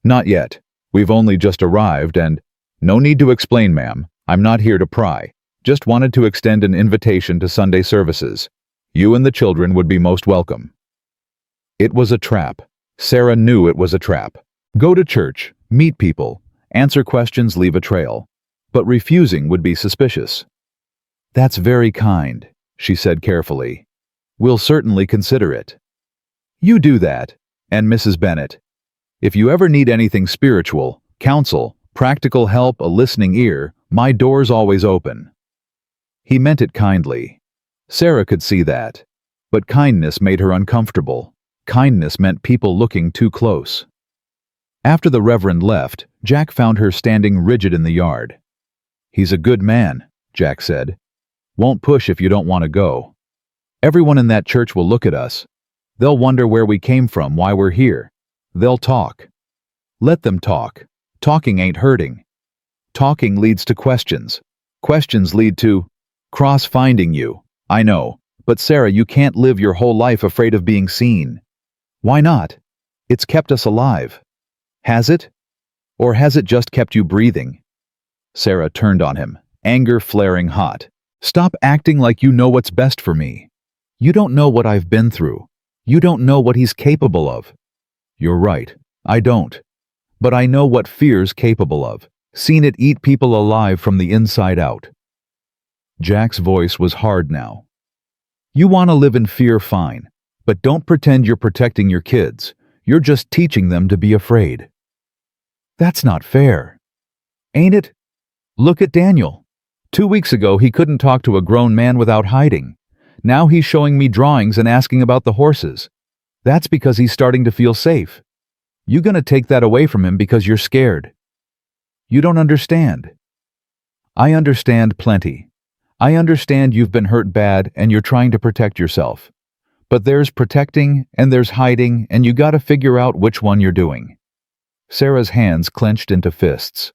"Not yet. We've only just arrived and—" "No need to explain, ma'am. I'm not here to pry. Just wanted to extend an invitation to Sunday services. You and the children would be most welcome." It was a trap. Sarah knew it was a trap. Go to church, meet people, answer questions, leave a trail. But refusing would be suspicious. "That's very kind," she said carefully. "We'll certainly consider it." "You do that, and Mrs. Bennett. If you ever need anything spiritual, counsel, practical help, a listening ear, my door's always open." He meant it kindly. Sarah could see that. But kindness made her uncomfortable. Kindness meant people looking too close. After the Reverend left, Jack found her standing rigid in the yard. "He's a good man," Jack said. "Won't push if you don't want to go. Everyone in that church will look at us. They'll wonder where we came from, why we're here. They'll talk. Let them talk. Talking ain't hurting. Talking leads to questions. Questions lead to Cross finding you. I know, but Sarah, you can't live your whole life afraid of being seen." "Why not? It's kept us alive." "Has it? Or has it just kept you breathing?" Sarah turned on him, anger flaring hot. "Stop acting like you know what's best for me. You don't know what I've been through. You don't know what he's capable of." "You're right, I don't. But I know what fear's capable of. Seen it eat people alive from the inside out." Jack's voice was hard now. "You want to live in fear, fine. But don't pretend you're protecting your kids. You're just teaching them to be afraid." "That's not fair." "Ain't it? Look at Daniel. 2 weeks ago he couldn't talk to a grown man without hiding. Now he's showing me drawings and asking about the horses. That's because he's starting to feel safe. You gonna take that away from him because you're scared? You don't understand." "I understand plenty. I understand you've been hurt bad and you're trying to protect yourself. But there's protecting and there's hiding, and you gotta figure out which one you're doing." Sarah's hands clenched into fists.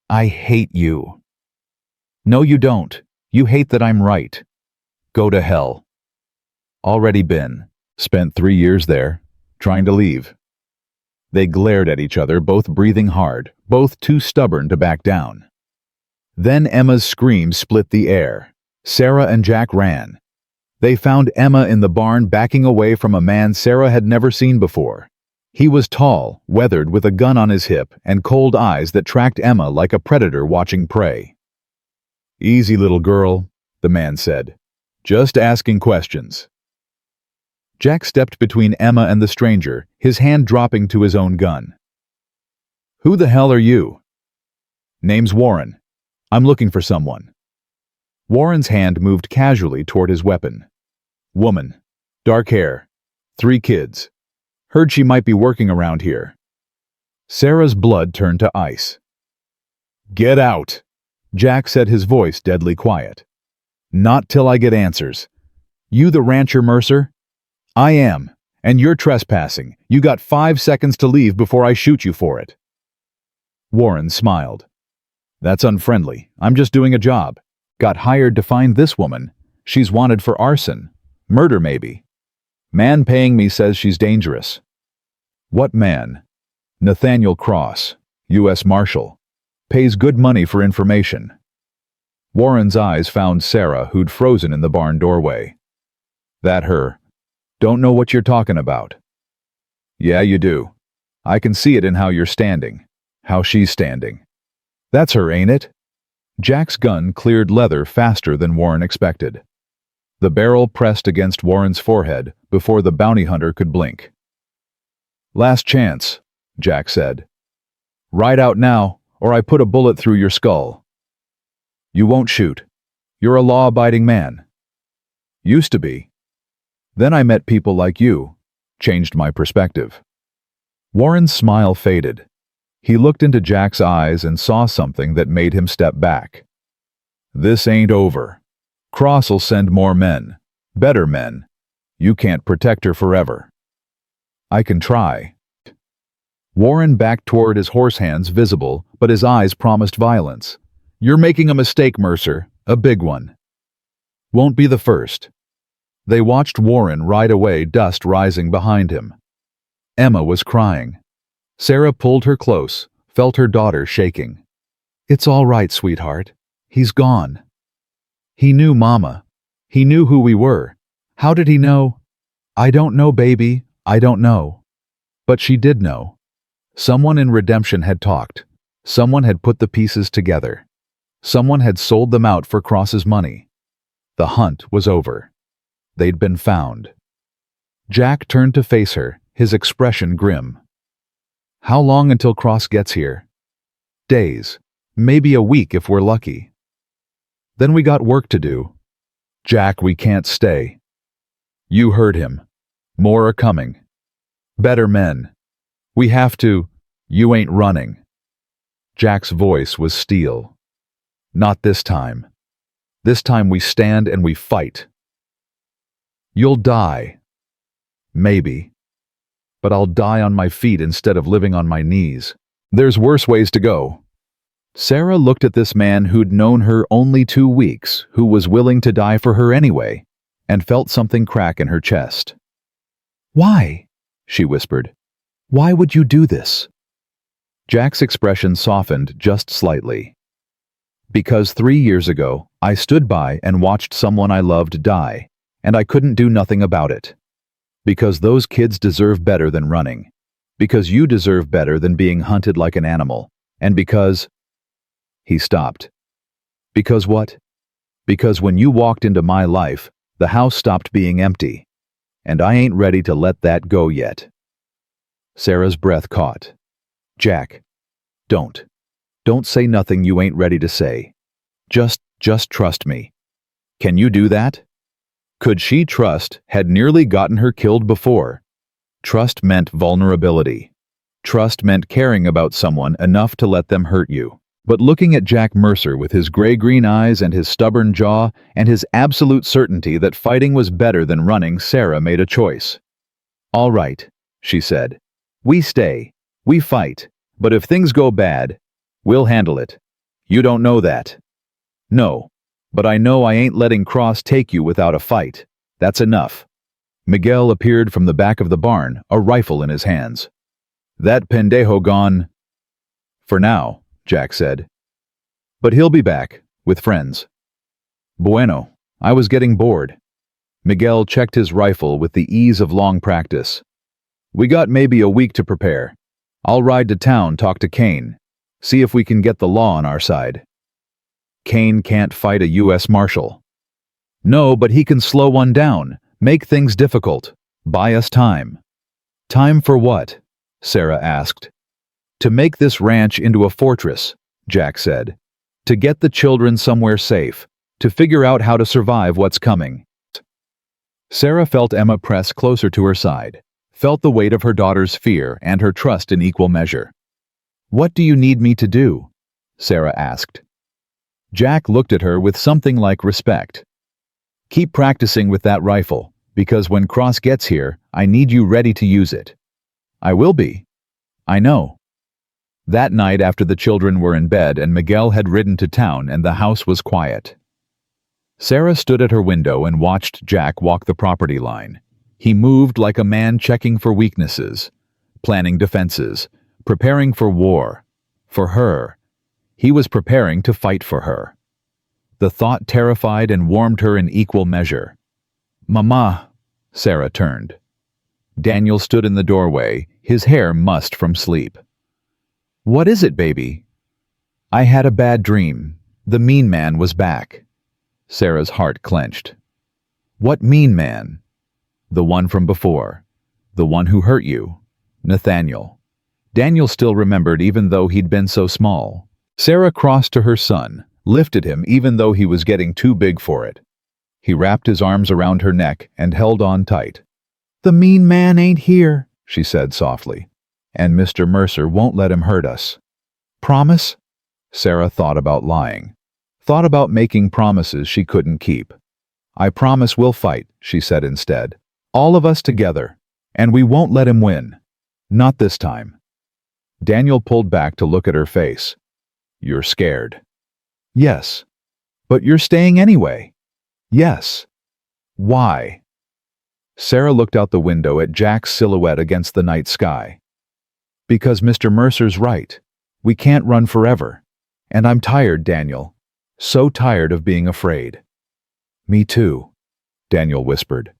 "I hate you." "No, you don't. You hate that I'm right. Go to hell." "Already been. Spent 3 years there. Trying to leave." They glared at each other, both breathing hard, both too stubborn to back down. Then Emma's scream split the air. Sarah and Jack ran. They found Emma in the barn, backing away from a man Sarah had never seen before. He was tall, weathered, with a gun on his hip and cold eyes that tracked Emma like a predator watching prey. "Easy, little girl," the man said. "Just asking questions." Jack stepped between Emma and the stranger, his hand dropping to his own gun. "Who the hell are you?" "Name's Warren. I'm looking for someone." Warren's hand moved casually toward his weapon. Woman. Dark hair. 3 kids. Heard she might be working around here. Sarah's blood turned to ice. Get out, Jack said, his voice deadly quiet. Not till I get answers. You the rancher, Mercer? I am, and you're trespassing. You got 5 seconds to leave before I shoot you for it. Warren smiled. That's unfriendly. I'm just doing a job. Got hired to find this woman. She's wanted for arson. Murder, maybe. Man paying me says she's dangerous. What man? Nathaniel Cross, U.S. Marshal. Pays good money for information. Warren's eyes found Sarah, who'd frozen in the barn doorway. That her. Don't know what you're talking about. Yeah, you do. I can see it in how you're standing. How she's standing. That's her, ain't it? Jack's gun cleared leather faster than Warren expected. The barrel pressed against Warren's forehead before the bounty hunter could blink. Last chance, Jack said. Ride out now, or I put a bullet through your skull. You won't shoot. You're a law-abiding man. Used to be. Then I met people like you. Changed my perspective. Warren's smile faded. He looked into Jack's eyes and saw something that made him step back. This ain't over. Cross'll send more men. Better men. You can't protect her forever. I can try. Warren backed toward his horse hands visible, but his eyes promised violence. You're making a mistake, Mercer. A big one. Won't be the first. They watched Warren ride away, dust rising behind him. Emma was crying. Sarah pulled her close, felt her daughter shaking. It's all right, sweetheart. He's gone. He knew Mama. He knew who we were. How did he know? I don't know, baby. I don't know. But she did know. Someone in Redemption had talked. Someone had put the pieces together. Someone had sold them out for Cross's money. The hunt was over. They'd been found. Jack turned to face her, his expression grim. How long until Cross gets here? Days. Maybe a week if we're lucky. Then we got work to do. Jack, we can't stay. You heard him. More are coming. Better men. We have to. You ain't running. Jack's voice was steel. Not this time. This time we stand and we fight. You'll die. Maybe. But I'll die on my feet instead of living on my knees. There's worse ways to go. Sarah looked at this man who'd known her only 2 weeks, who was willing to die for her anyway, and felt something crack in her chest. Why? She whispered. Why would you do this? Jack's expression softened just slightly. Because 3 years ago, I stood by and watched someone I loved die, and I couldn't do nothing about it. Because those kids deserve better than running. Because you deserve better than being hunted like an animal. And because... He stopped. Because what? Because when you walked into my life, the house stopped being empty. And I ain't ready to let that go yet. Sarah's breath caught. Jack, don't. Don't say nothing you ain't ready to say. Just trust me. Can you do that? Could she trust had nearly gotten her killed before? Trust meant vulnerability. Trust meant caring about someone enough to let them hurt you. But looking at Jack Mercer with his gray-green eyes and his stubborn jaw and his absolute certainty that fighting was better than running, Sarah made a choice. All right, she said. We stay. We fight. But if things go bad, we'll handle it. You don't know that. No. But I know I ain't letting Cross take you without a fight. That's enough. Miguel appeared from the back of the barn, a rifle in his hands. That pendejo gone. For now, Jack said. But he'll be back, with friends. Bueno, I was getting bored. Miguel checked his rifle with the ease of long practice. We got maybe a week to prepare. I'll ride to town, talk to Kane. See if we can get the law on our side. Kane can't fight a U.S. Marshal. No, but he can slow one down, make things difficult, buy us time. Time for what? Sarah asked. To make this ranch into a fortress, Jack said. To get the children somewhere safe, to figure out how to survive what's coming. Sarah felt Emma press closer to her side, felt the weight of her daughter's fear and her trust in equal measure. "What do you need me to do?" Sarah asked. Jack looked at her with something like respect. "Keep practicing with that rifle, because when Cross gets here, I need you ready to use it." "I will be. I know." That night after the children were in bed and Miguel had ridden to town and the house was quiet, Sarah stood at her window and watched Jack walk the property line. He moved like a man checking for weaknesses, planning defenses, preparing for war. For her. He was preparing to fight for her. The thought terrified and warmed her in equal measure. "Mama," Sarah turned. Daniel stood in the doorway, his hair mussed from sleep. "What is it, baby?" "I had a bad dream. The mean man was back." Sarah's heart clenched. "What mean man?" "The one from before. The one who hurt you. Nathaniel." Daniel still remembered even though he'd been so small. Sarah crossed to her son, lifted him even though he was getting too big for it. He wrapped his arms around her neck and held on tight. "The mean man ain't here," she said softly, "and Mr. Mercer won't let him hurt us." "Promise?" Sarah thought about lying. Thought about making promises she couldn't keep. "I promise we'll fight," she said instead. "All of us together. And we won't let him win. Not this time." Daniel pulled back to look at her face. "You're scared." "Yes." "But you're staying anyway." "Yes." "Why?" Sarah looked out the window at Jack's silhouette against the night sky. "Because Mr. Mercer's right. We can't run forever. And I'm tired, Daniel. So tired of being afraid." "Me too," Daniel whispered.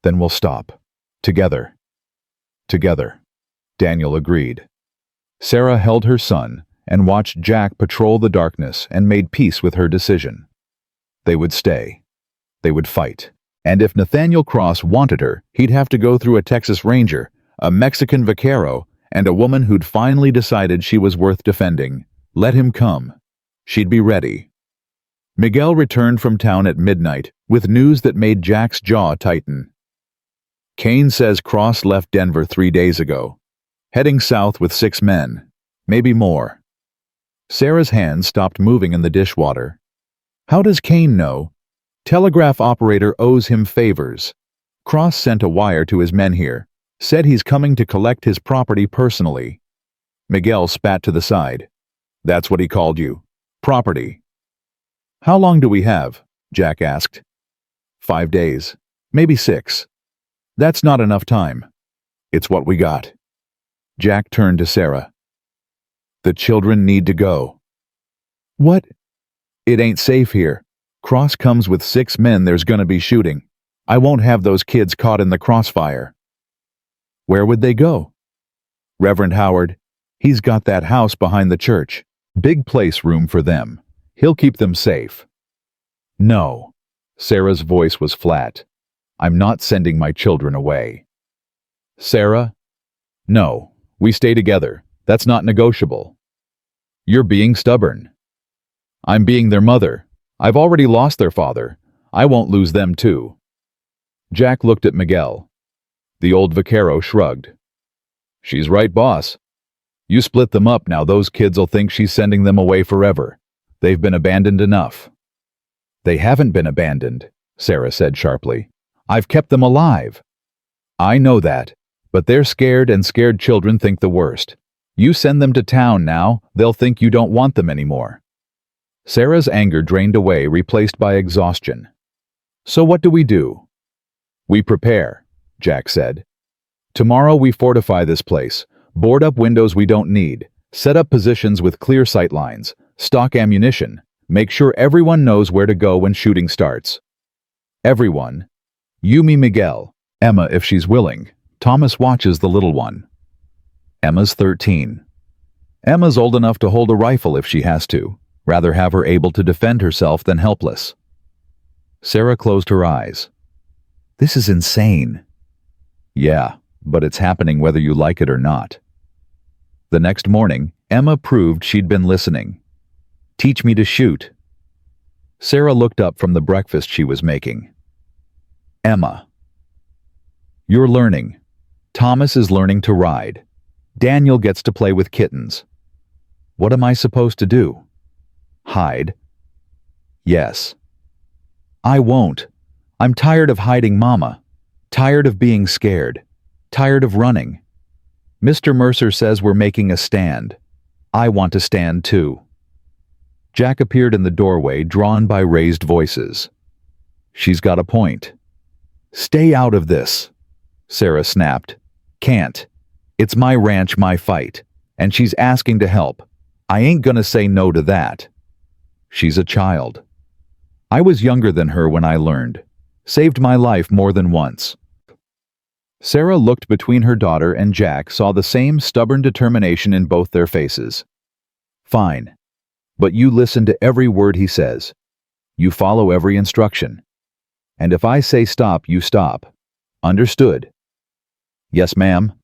"Then we'll stop. Together." "Together," Daniel agreed. Sarah held her son and watched Jack patrol the darkness and made peace with her decision. They would stay. They would fight. And if Nathaniel Cross wanted her, he'd have to go through a Texas Ranger, a Mexican vaquero, and a woman who'd finally decided she was worth defending. Let him come. She'd be ready. Miguel returned from town at midnight with news that made Jack's jaw tighten. "Kane says Cross left Denver 3 days ago. Heading south with 6 men. Maybe more." Sarah's hand stopped moving in the dishwater. "How does Kane know? Telegraph operator owes him favors. Cross sent a wire to his men here. Said he's coming to collect his property personally." Miguel spat to the side. "That's what he called you. Property." "How long do we have?" Jack asked. 5 days. Maybe 6. "That's not enough time." "It's what we got." Jack turned to Sarah. "The children need to go." "What?" "It ain't safe here. Cross comes with 6 men, there's gonna be shooting. I won't have those kids caught in the crossfire." "Where would they go?" "Reverend Howard. He's got that house behind the church. Big place room for them. He'll keep them safe." "No." Sarah's voice was flat. "I'm not sending my children away." "Sarah?" "No. We stay together. That's not negotiable." "You're being stubborn." "I'm being their mother. I've already lost their father. I won't lose them too." Jack looked at Miguel. The old vaquero shrugged. "She's right, boss. You split them up, now those kids'll think she's sending them away forever. They've been abandoned enough." "They haven't been abandoned," Sarah said sharply. "I've kept them alive." "I know that. But they're scared, and scared children think the worst. You send them to town now, they'll think you don't want them anymore." Sarah's anger drained away, replaced by exhaustion. "So what do we do?" "We prepare," Jack said. "Tomorrow we fortify this place, board up windows we don't need, set up positions with clear sight lines, stock ammunition, make sure everyone knows where to go when shooting starts." "Everyone?" "You, me, Miguel, Emma if she's willing. Thomas watches the little one." "Emma's 13. Emma's old enough to hold a rifle if she has to. Rather have her able to defend herself than helpless." Sarah closed her eyes. "This is insane." "Yeah, but it's happening whether you like it or not." The next morning, Emma proved she'd been listening. "Teach me to shoot." Sarah looked up from the breakfast she was making. Emma. You're learning. Thomas is learning to ride. Daniel gets to play with kittens. What am I supposed to do? Hide? Yes. I won't. I'm tired of hiding, Mama. Tired of being scared. Tired of running. Mr. Mercer says we're making a stand. I want to stand too. Jack appeared in the doorway, drawn by raised voices. She's got a point. Stay out of this, Sarah snapped. Can't. It's my ranch, my fight. And she's asking to help. I ain't gonna say no to that. She's a child. I was younger than her when I learned. Saved my life more than once. Sarah looked between her daughter and Jack, saw the same stubborn determination in both their faces. Fine. But you listen to every word he says. You follow every instruction. And if I say stop, you stop. Understood? Yes, ma'am.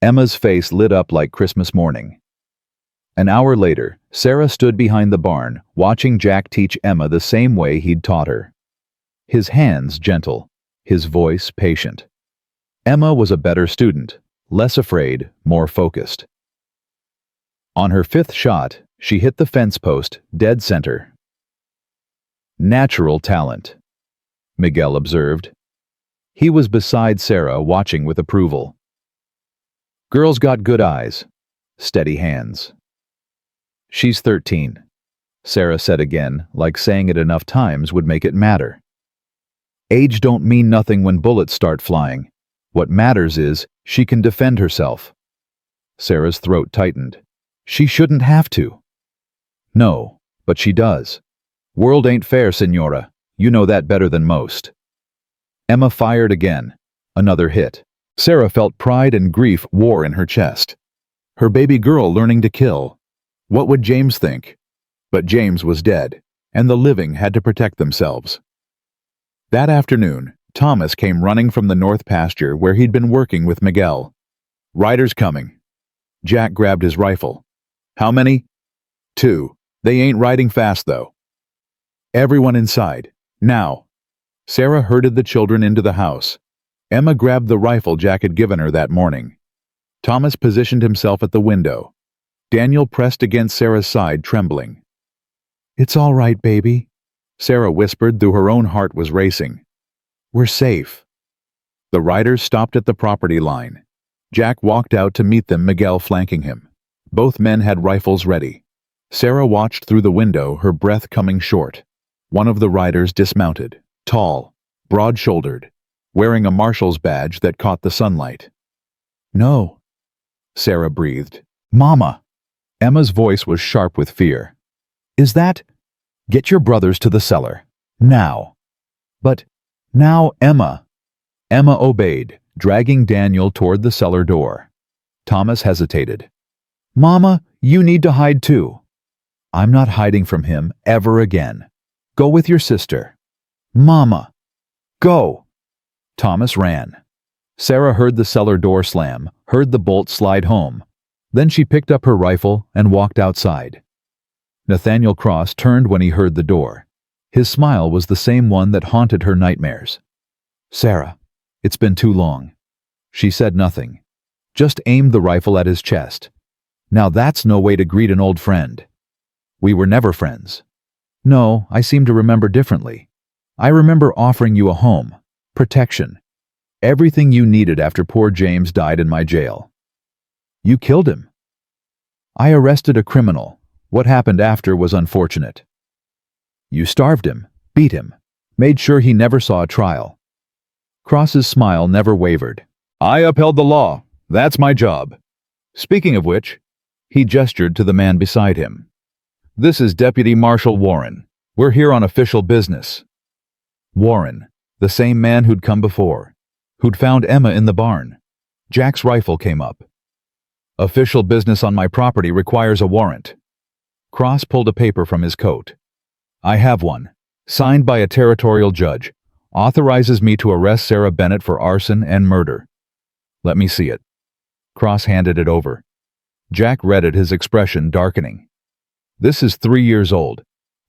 Emma's face lit up like Christmas morning. An hour later, Sarah stood behind the barn, watching Jack teach Emma the same way he'd taught her. His hands gentle, his voice patient. Emma was a better student, less afraid, more focused. On her fifth shot, she hit the fence post, dead center. Natural talent, Miguel observed. He was beside Sarah, watching with approval. Girl's got good eyes, steady hands. She's 13, Sarah said again, like saying it enough times would make it matter. Age don't mean nothing when bullets start flying. What matters is she can defend herself. Sarah's throat tightened. She shouldn't have to. No, but she does. World ain't fair, Senora. You know that better than most. Emma fired again. Another hit. Sarah felt pride and grief war in her chest. Her baby girl learning to kill. What would James think? But James was dead, and the living had to protect themselves. That afternoon, Thomas came running from the north pasture where he'd been working with Miguel. Riders coming. Jack grabbed his rifle. How many? 2. They ain't riding fast, though. Everyone inside. Now. Sarah herded the children into the house. Emma grabbed the rifle Jack had given her that morning. Thomas positioned himself at the window. Daniel pressed against Sarah's side, trembling. It's all right, baby, Sarah whispered, though her own heart was racing. We're safe. The riders stopped at the property line. Jack walked out to meet them, Miguel flanking him. Both men had rifles ready. Sarah watched through the window, her breath coming short. One of the riders dismounted, tall, broad-shouldered, wearing a marshal's badge that caught the sunlight. No, Sarah breathed. Mama! Emma's voice was sharp with fear. Is that? Get your brothers to the cellar. Now. But, now, Emma. Emma obeyed, dragging Daniel toward the cellar door. Thomas hesitated. Mama, you need to hide too. I'm not hiding from him ever again. Go with your sister. Mama. Go. Thomas ran. Sarah heard the cellar door slam, heard the bolt slide home. Then she picked up her rifle and walked outside. Nathaniel Cross turned when he heard the door. His smile was the same one that haunted her nightmares. Sarah, it's been too long. She said nothing, just aimed the rifle at his chest. Now that's no way to greet an old friend. We were never friends. No, I seem to remember differently. I remember offering you a home, protection, everything you needed after poor James died in my jail. You killed him. I arrested a criminal. What happened after was unfortunate. You starved him, beat him, made sure he never saw a trial. Cross's smile never wavered. I upheld the law. That's my job. Speaking of which, he gestured to the man beside him. This is Deputy Marshal Warren. We're here on official business. Warren, the same man who'd come before, who'd found Emma in the barn. Jack's rifle came up. Official business on my property requires a warrant. Cross pulled a paper from his coat. I have one, signed by a territorial judge, authorizes me to arrest Sarah Bennett for arson and murder. Let me see it. Cross handed it over. Jack read it, his expression darkening. This is 3 years old,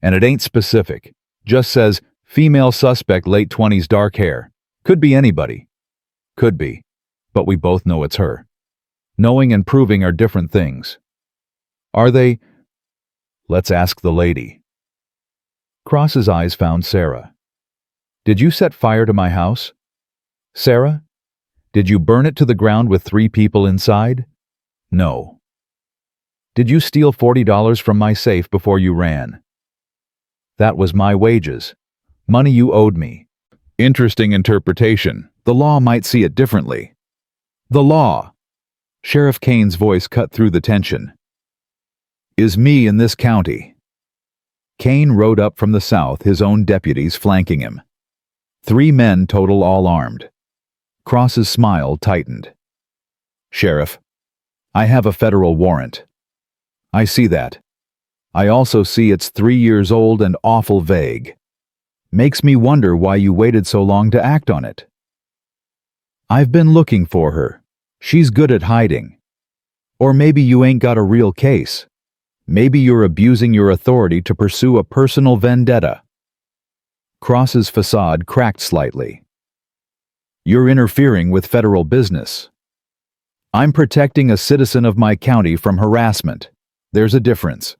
And it ain't specific. Just says, female suspect, late 20s, dark hair. Could be anybody. Could be. But we both know it's her. Knowing and proving are different things. Are they? Let's ask the lady. Cross's eyes found Sarah. Did you set fire to my house? Sarah? Did you burn it to the ground with 3 people inside? No. Did you steal $40 from my safe before you ran? That was my wages. Money you owed me. Interesting interpretation. The law might see it differently. The law. Sheriff Kane's voice cut through the tension. Is me in this county. Kane rode up from the south, his own deputies flanking him. 3 men total, all armed. Cross's smile tightened. Sheriff, I have a federal warrant. I see that. I also see it's 3 years old and awful vague. Makes me wonder why you waited so long to act on it. I've been looking for her. She's good at hiding. Or maybe you ain't got a real case. Maybe you're abusing your authority to pursue a personal vendetta. Cross's facade cracked slightly. You're interfering with federal business. I'm protecting a citizen of my county from harassment. There's a difference.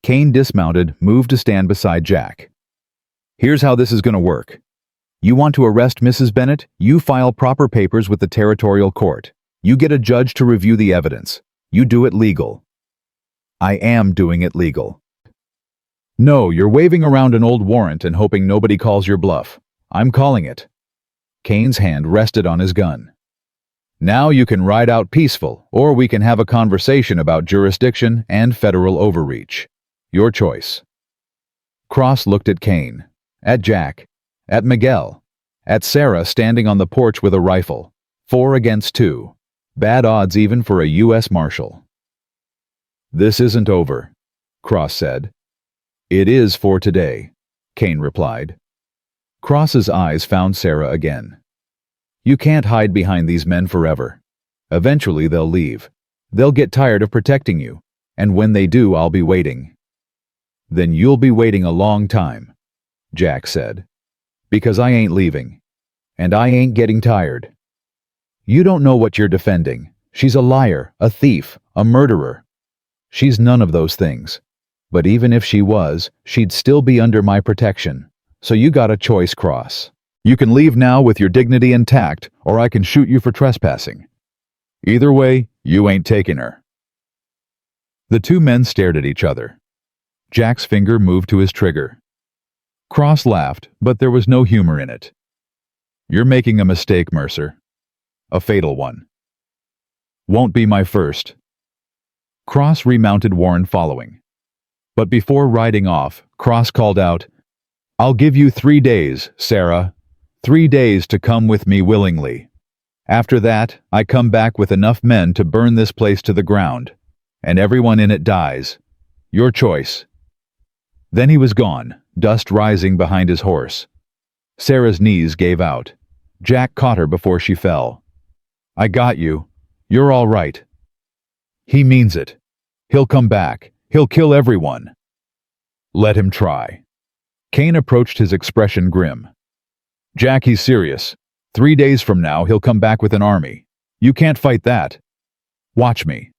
Kane dismounted, moved to stand beside Jack. Here's how this is going to work. You want to arrest Mrs. Bennett? You file proper papers with the territorial court. You get a judge to review the evidence. You do it legal. I am doing it legal. No, you're waving around an old warrant and hoping nobody calls your bluff. I'm calling it. Kane's hand rested on his gun. Now you can ride out peaceful, or we can have a conversation about jurisdiction and federal overreach. Your choice. Cross looked at Kane, at Jack, at Miguel, at Sarah standing on the porch with a rifle. 4 against 2. Bad odds even for a U.S. Marshal. This isn't over, Cross said. It is for today, Kane replied. Cross's eyes found Sarah again. You can't hide behind these men forever. Eventually they'll leave. They'll get tired of protecting you, and when they do, I'll be waiting. Then you'll be waiting a long time, Jack said. Because I ain't leaving. And I ain't getting tired. You don't know what you're defending. She's a liar, a thief, a murderer. She's none of those things. But even if she was, she'd still be under my protection. So you got a choice, Cross. You can leave now with your dignity intact, or I can shoot you for trespassing. Either way, you ain't taking her. The 2 men stared at each other. Jack's finger moved to his trigger. Cross laughed, but there was no humor in it. You're making a mistake, Mercer. A fatal one. Won't be my first. Cross remounted Warren following. But before riding off, Cross called out, I'll give you 3 days, Sarah. 3 days to come with me willingly. After that, I come back with enough men to burn this place to the ground, and everyone in it dies. Your choice. Then he was gone, dust rising behind his horse. Sarah's knees gave out. Jack caught her before she fell. I got you. You're all right. He means it. He'll come back. He'll kill everyone. Let him try. Kane approached, his expression grim. Jack, he's serious. 3 days from now, he'll come back with an army. You can't fight that. Watch me.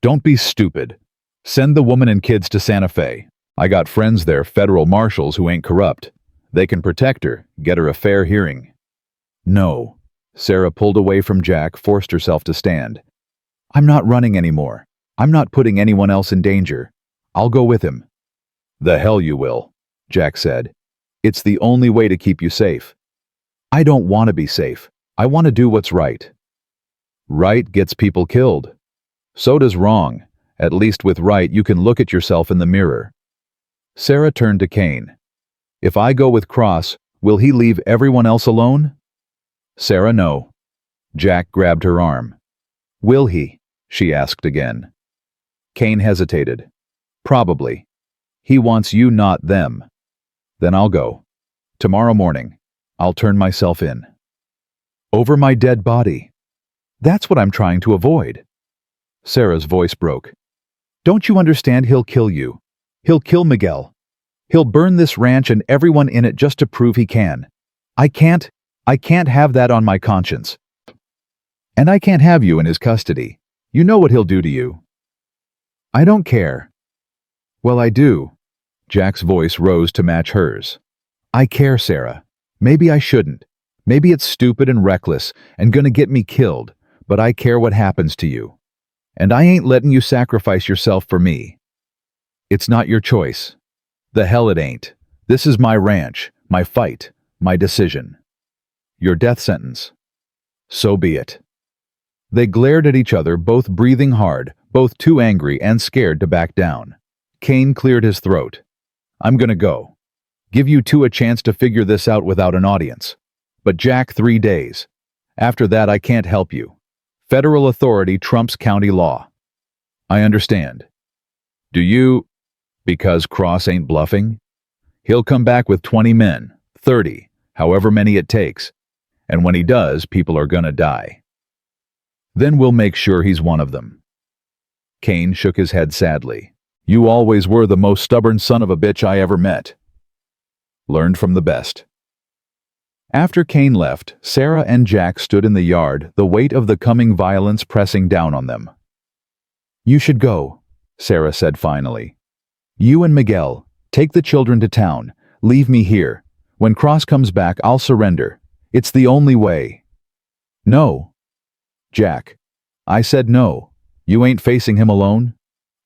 Don't be stupid. Send the woman and kids to Santa Fe. I got friends there, federal marshals who ain't corrupt. They can protect her, get her a fair hearing. No. Sarah pulled away from Jack, forced herself to stand. I'm not running anymore. I'm not putting anyone else in danger. I'll go with him. The hell you will, Jack said. It's the only way to keep you safe. I don't want to be safe. I want to do what's right. Right gets people killed. So does wrong. At least with right, you can look at yourself in the mirror. Sarah turned to Kane. If I go with Cross, will he leave everyone else alone? Sarah, no. Jack grabbed her arm. Will he? She asked again. Kane hesitated. Probably. He wants you, not them. Then I'll go. Tomorrow morning. I'll turn myself in. Over my dead body. That's what I'm trying to avoid. Sarah's voice broke. Don't you understand he'll kill you? He'll kill Miguel. He'll burn this ranch and everyone in it just to prove he can. I can't have that on my conscience. And I can't have you in his custody. You know what he'll do to you. I don't care. Well, I do. Jack's voice rose to match hers. I care, Sarah. Maybe I shouldn't. Maybe it's stupid and reckless and gonna get me killed, but I care what happens to you. And I ain't letting you sacrifice yourself for me. It's not your choice. The hell it ain't. This is my ranch, my fight, my decision. Your death sentence. So be it. They glared at each other, both breathing hard, both too angry and scared to back down. Kane cleared his throat. I'm gonna go. Give you two a chance to figure this out without an audience. But Jack, 3 days. After that, I can't help you. Federal authority trumps county law. I understand. Do you? Because Cross ain't bluffing? He'll come back with 20 men, 30, however many it takes. And when he does, people are gonna die. Then we'll make sure he's one of them. Kane shook his head sadly. You always were the most stubborn son of a bitch I ever met. Learned from the best. After Kane left, Sarah and Jack stood in the yard, the weight of the coming violence pressing down on them. You should go, Sarah said finally. You and Miguel, take the children to town. Leave me here. When Cross comes back, I'll surrender. It's the only way. No. Jack. I said no. You ain't facing him alone.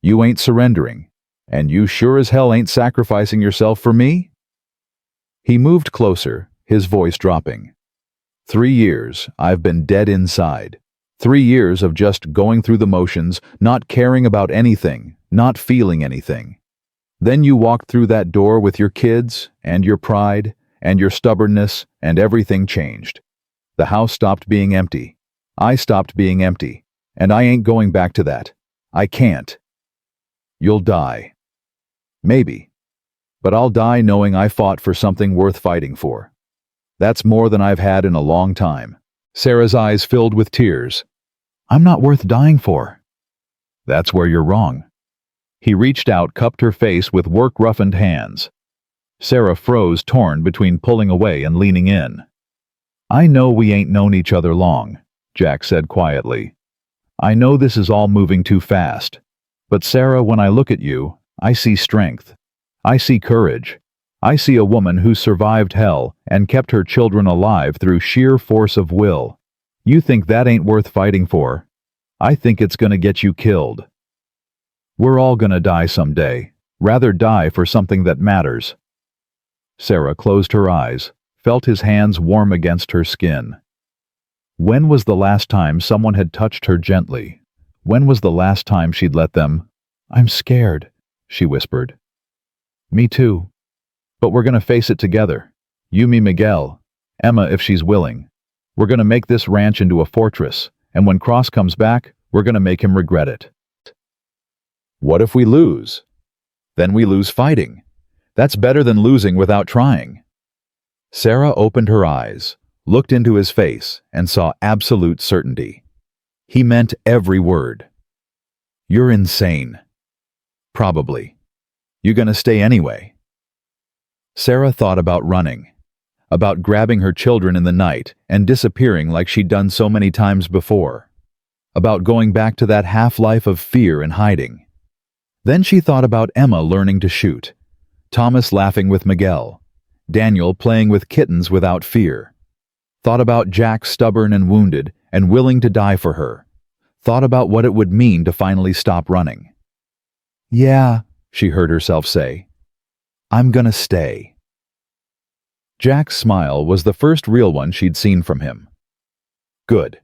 You ain't surrendering. And you sure as hell ain't sacrificing yourself for me? He moved closer, his voice dropping. 3 years, I've been dead inside. 3 years of just going through the motions, not caring about anything, not feeling anything. Then you walked through that door with your kids, and your pride, and your stubbornness, and everything changed. The house stopped being empty. I stopped being empty, and I ain't going back to that. I can't. You'll die. Maybe. But I'll die knowing I fought for something worth fighting for. That's more than I've had in a long time. Sarah's eyes filled with tears. I'm not worth dying for. That's where you're wrong. He reached out, cupped her face with work-roughened hands. Sarah froze, torn between pulling away and leaning in. I know we ain't known each other long, Jack said quietly. I know this is all moving too fast. But Sarah, when I look at you, I see strength. I see courage. I see a woman who survived hell and kept her children alive through sheer force of will. You think that ain't worth fighting for? I think it's gonna get you killed. We're all gonna die someday. Rather die for something that matters. Sarah closed her eyes, felt his hands warm against her skin. When was the last time someone had touched her gently? When was the last time she'd let them? I'm scared, she whispered. Me too. But we're gonna face it together. You, me, Miguel. Emma, if she's willing. We're gonna make this ranch into a fortress, and when Cross comes back, we're gonna make him regret it. What if we lose? Then we lose fighting. That's better than losing without trying. Sarah opened her eyes, looked into his face, and saw absolute certainty. He meant every word. You're insane. Probably. You gonna stay anyway? Sarah thought about running, about grabbing her children in the night and disappearing like she'd done so many times before, about going back to that half-life of fear and hiding. Then she thought about Emma learning to shoot, Thomas laughing with Miguel, Daniel playing with kittens without fear. Thought about Jack stubborn and wounded and willing to die for her. Thought about what it would mean to finally stop running. Yeah, she heard herself say. I'm gonna stay. Jack's smile was the first real one she'd seen from him. Good.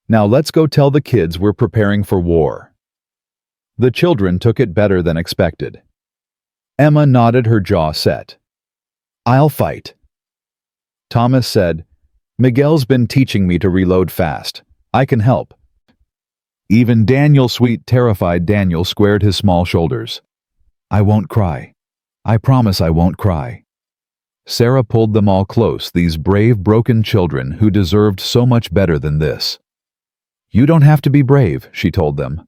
Now let's go tell the kids we're preparing for war. The children took it better than expected. Emma nodded, her jaw set. I'll fight. Thomas said, Miguel's been teaching me to reload fast. I can help. Even Daniel, sweet, terrified Daniel, squared his small shoulders. I won't cry. I promise I won't cry. Sarah pulled them all close, these brave, broken children who deserved so much better than this. You don't have to be brave, she told them.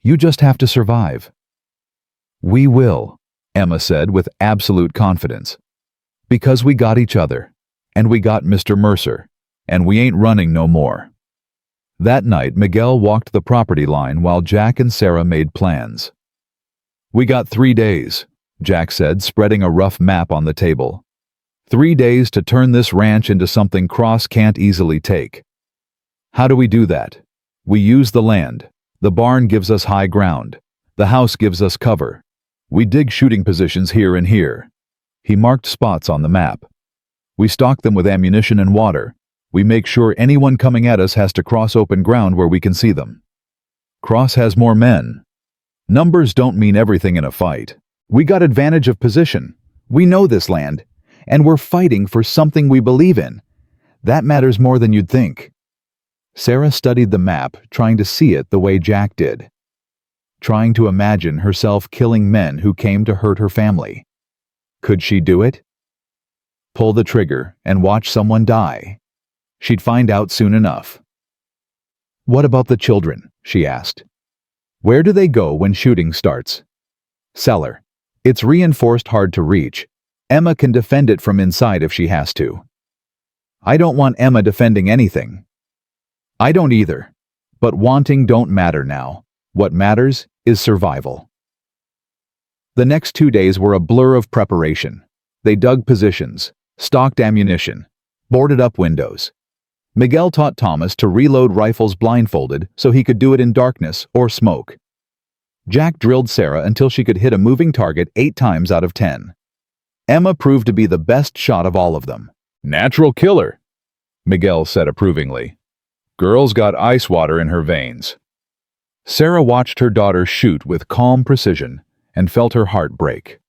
You just have to survive. We will, Emma said with absolute confidence. Because we got each other, and we got Mr. Mercer, and we ain't running no more. That night, Miguel walked the property line while Jack and Sarah made plans. We got 3 days, Jack said, spreading a rough map on the table. 3 days to turn this ranch into something Cross can't easily take. How do we do that? We use the land. The barn gives us high ground. The house gives us cover. We dig shooting positions here and here. He marked spots on the map. We stock them with ammunition and water. We make sure anyone coming at us has to cross open ground where we can see them. Cross has more men. Numbers don't mean everything in a fight. We got advantage of position. We know this land, and we're fighting for something we believe in. That matters more than you'd think. Sarah studied the map, trying to see it the way Jack did. Trying to imagine herself killing men who came to hurt her family. Could she do it? Pull the trigger and watch someone die. She'd find out soon enough. What about the children? She asked. Where do they go when shooting starts? Cellar. It's reinforced, hard to reach. Emma can defend it from inside if she has to. I don't want Emma defending anything. I don't either. But wanting don't matter now. What matters is survival. The next 2 days were a blur of preparation. They dug positions, stocked ammunition, boarded up windows. Miguel taught Thomas to reload rifles blindfolded so he could do it in darkness or smoke. Jack drilled Sarah until she could hit a moving target 8 times out of 10. Emma proved to be the best shot of all of them. Natural killer, Miguel said approvingly. Girl's got ice water in her veins. Sarah watched her daughter shoot with calm precision and felt her heart break.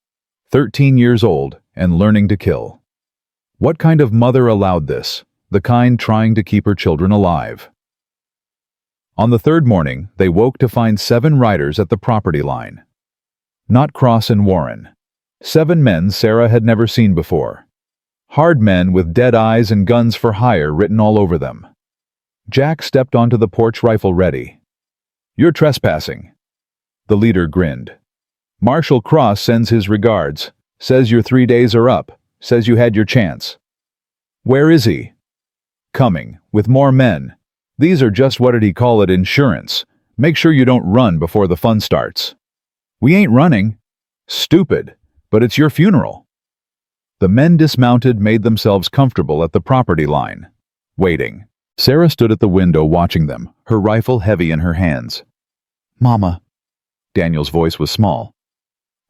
13 years old and learning to kill. What kind of mother allowed this? The kind trying to keep her children alive. On the 3rd morning, they woke to find 7 riders at the property line. Not Cross and Warren. 7 men Sarah had never seen before. Hard men with dead eyes and guns for hire written all over them. Jack stepped onto the porch, rifle ready. You're trespassing. The leader grinned. Marshal Cross sends his regards. Says your 3 days are up. Says you had your chance. Where is he? Coming, with more men. These are just, what did he call it, insurance. Make sure you don't run before the fun starts. We ain't running. Stupid, but it's your funeral. The men dismounted, made themselves comfortable at the property line. Waiting. Sarah stood at the window watching them, her rifle heavy in her hands. Mama. Daniel's voice was small.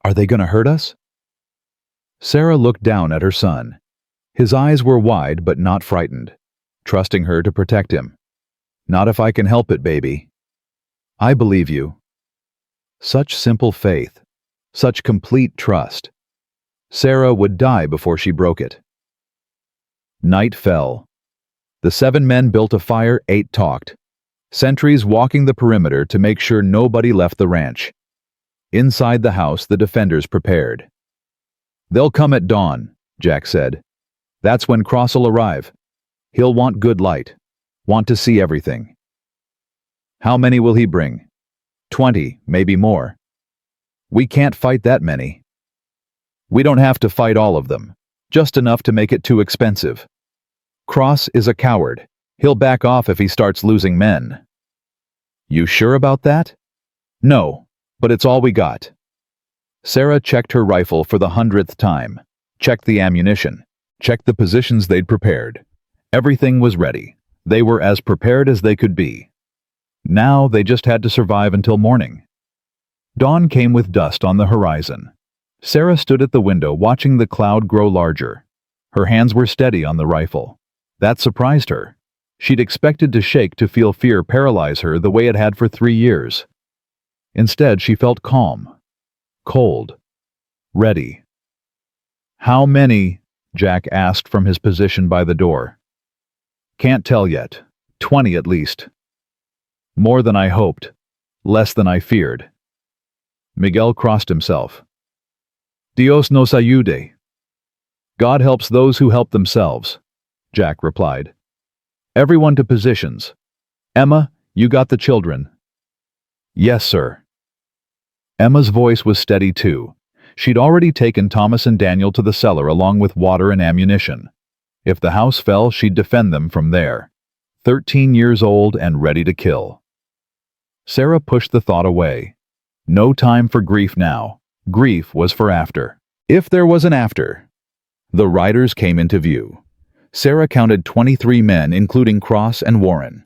Are they gonna hurt us? Sarah looked down at her son. His eyes were wide but not frightened, trusting her to protect him. Not if I can help it, baby. I believe you. Such simple faith, such complete trust. Sarah would die before she broke it. Night fell. The 7 men built a fire, 8 talked. Sentries walking the perimeter to make sure nobody left the ranch. Inside the house, the defenders prepared. They'll come at dawn, Jack said. That's when Cross will arrive. He'll want good light. Want to see everything. How many will he bring? 20, maybe more. We can't fight that many. We don't have to fight all of them. Just enough to make it too expensive. Cross is a coward. He'll back off if he starts losing men. You sure about that? No, but it's all we got. Sarah checked her rifle for the 100th time. Checked the ammunition. Checked the positions they'd prepared. Everything was ready. They were as prepared as they could be. Now they just had to survive until morning. Dawn came with dust on the horizon. Sarah stood at the window watching the cloud grow larger. Her hands were steady on the rifle. That surprised her. She'd expected to shake to feel fear paralyze her the way it had for 3 years. Instead, she felt calm, cold, ready. How many? Jack asked from his position by the door. Can't tell yet. 20 at least. More than I hoped. Less than I feared. Miguel crossed himself. Dios nos ayude. God helps those who help themselves, Jack replied. Everyone to positions. Emma, you got the children. Yes, sir. Emma's voice was steady too. She'd already taken Thomas and Daniel to the cellar along with water and ammunition. If the house fell, she'd defend them from there. 13 years old and ready to kill. Sarah pushed the thought away. No time for grief now. Grief was for after. If there was an after. The riders came into view. Sarah counted 23 men, including Cross and Warren.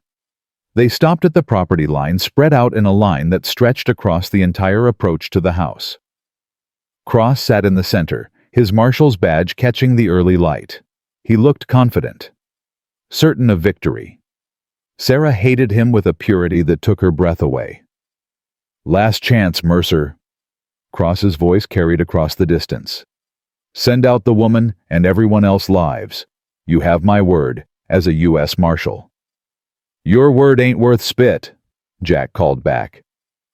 They stopped at the property line, spread out in a line that stretched across the entire approach to the house. Cross sat in the center, his marshal's badge catching the early light. He looked confident, certain of victory. Sarah hated him with a purity that took her breath away. "Last chance, Mercer." Cross's voice carried across the distance. "Send out the woman and everyone else lives. You have my word, as a U.S. Marshal." "Your word ain't worth spit," Jack called back.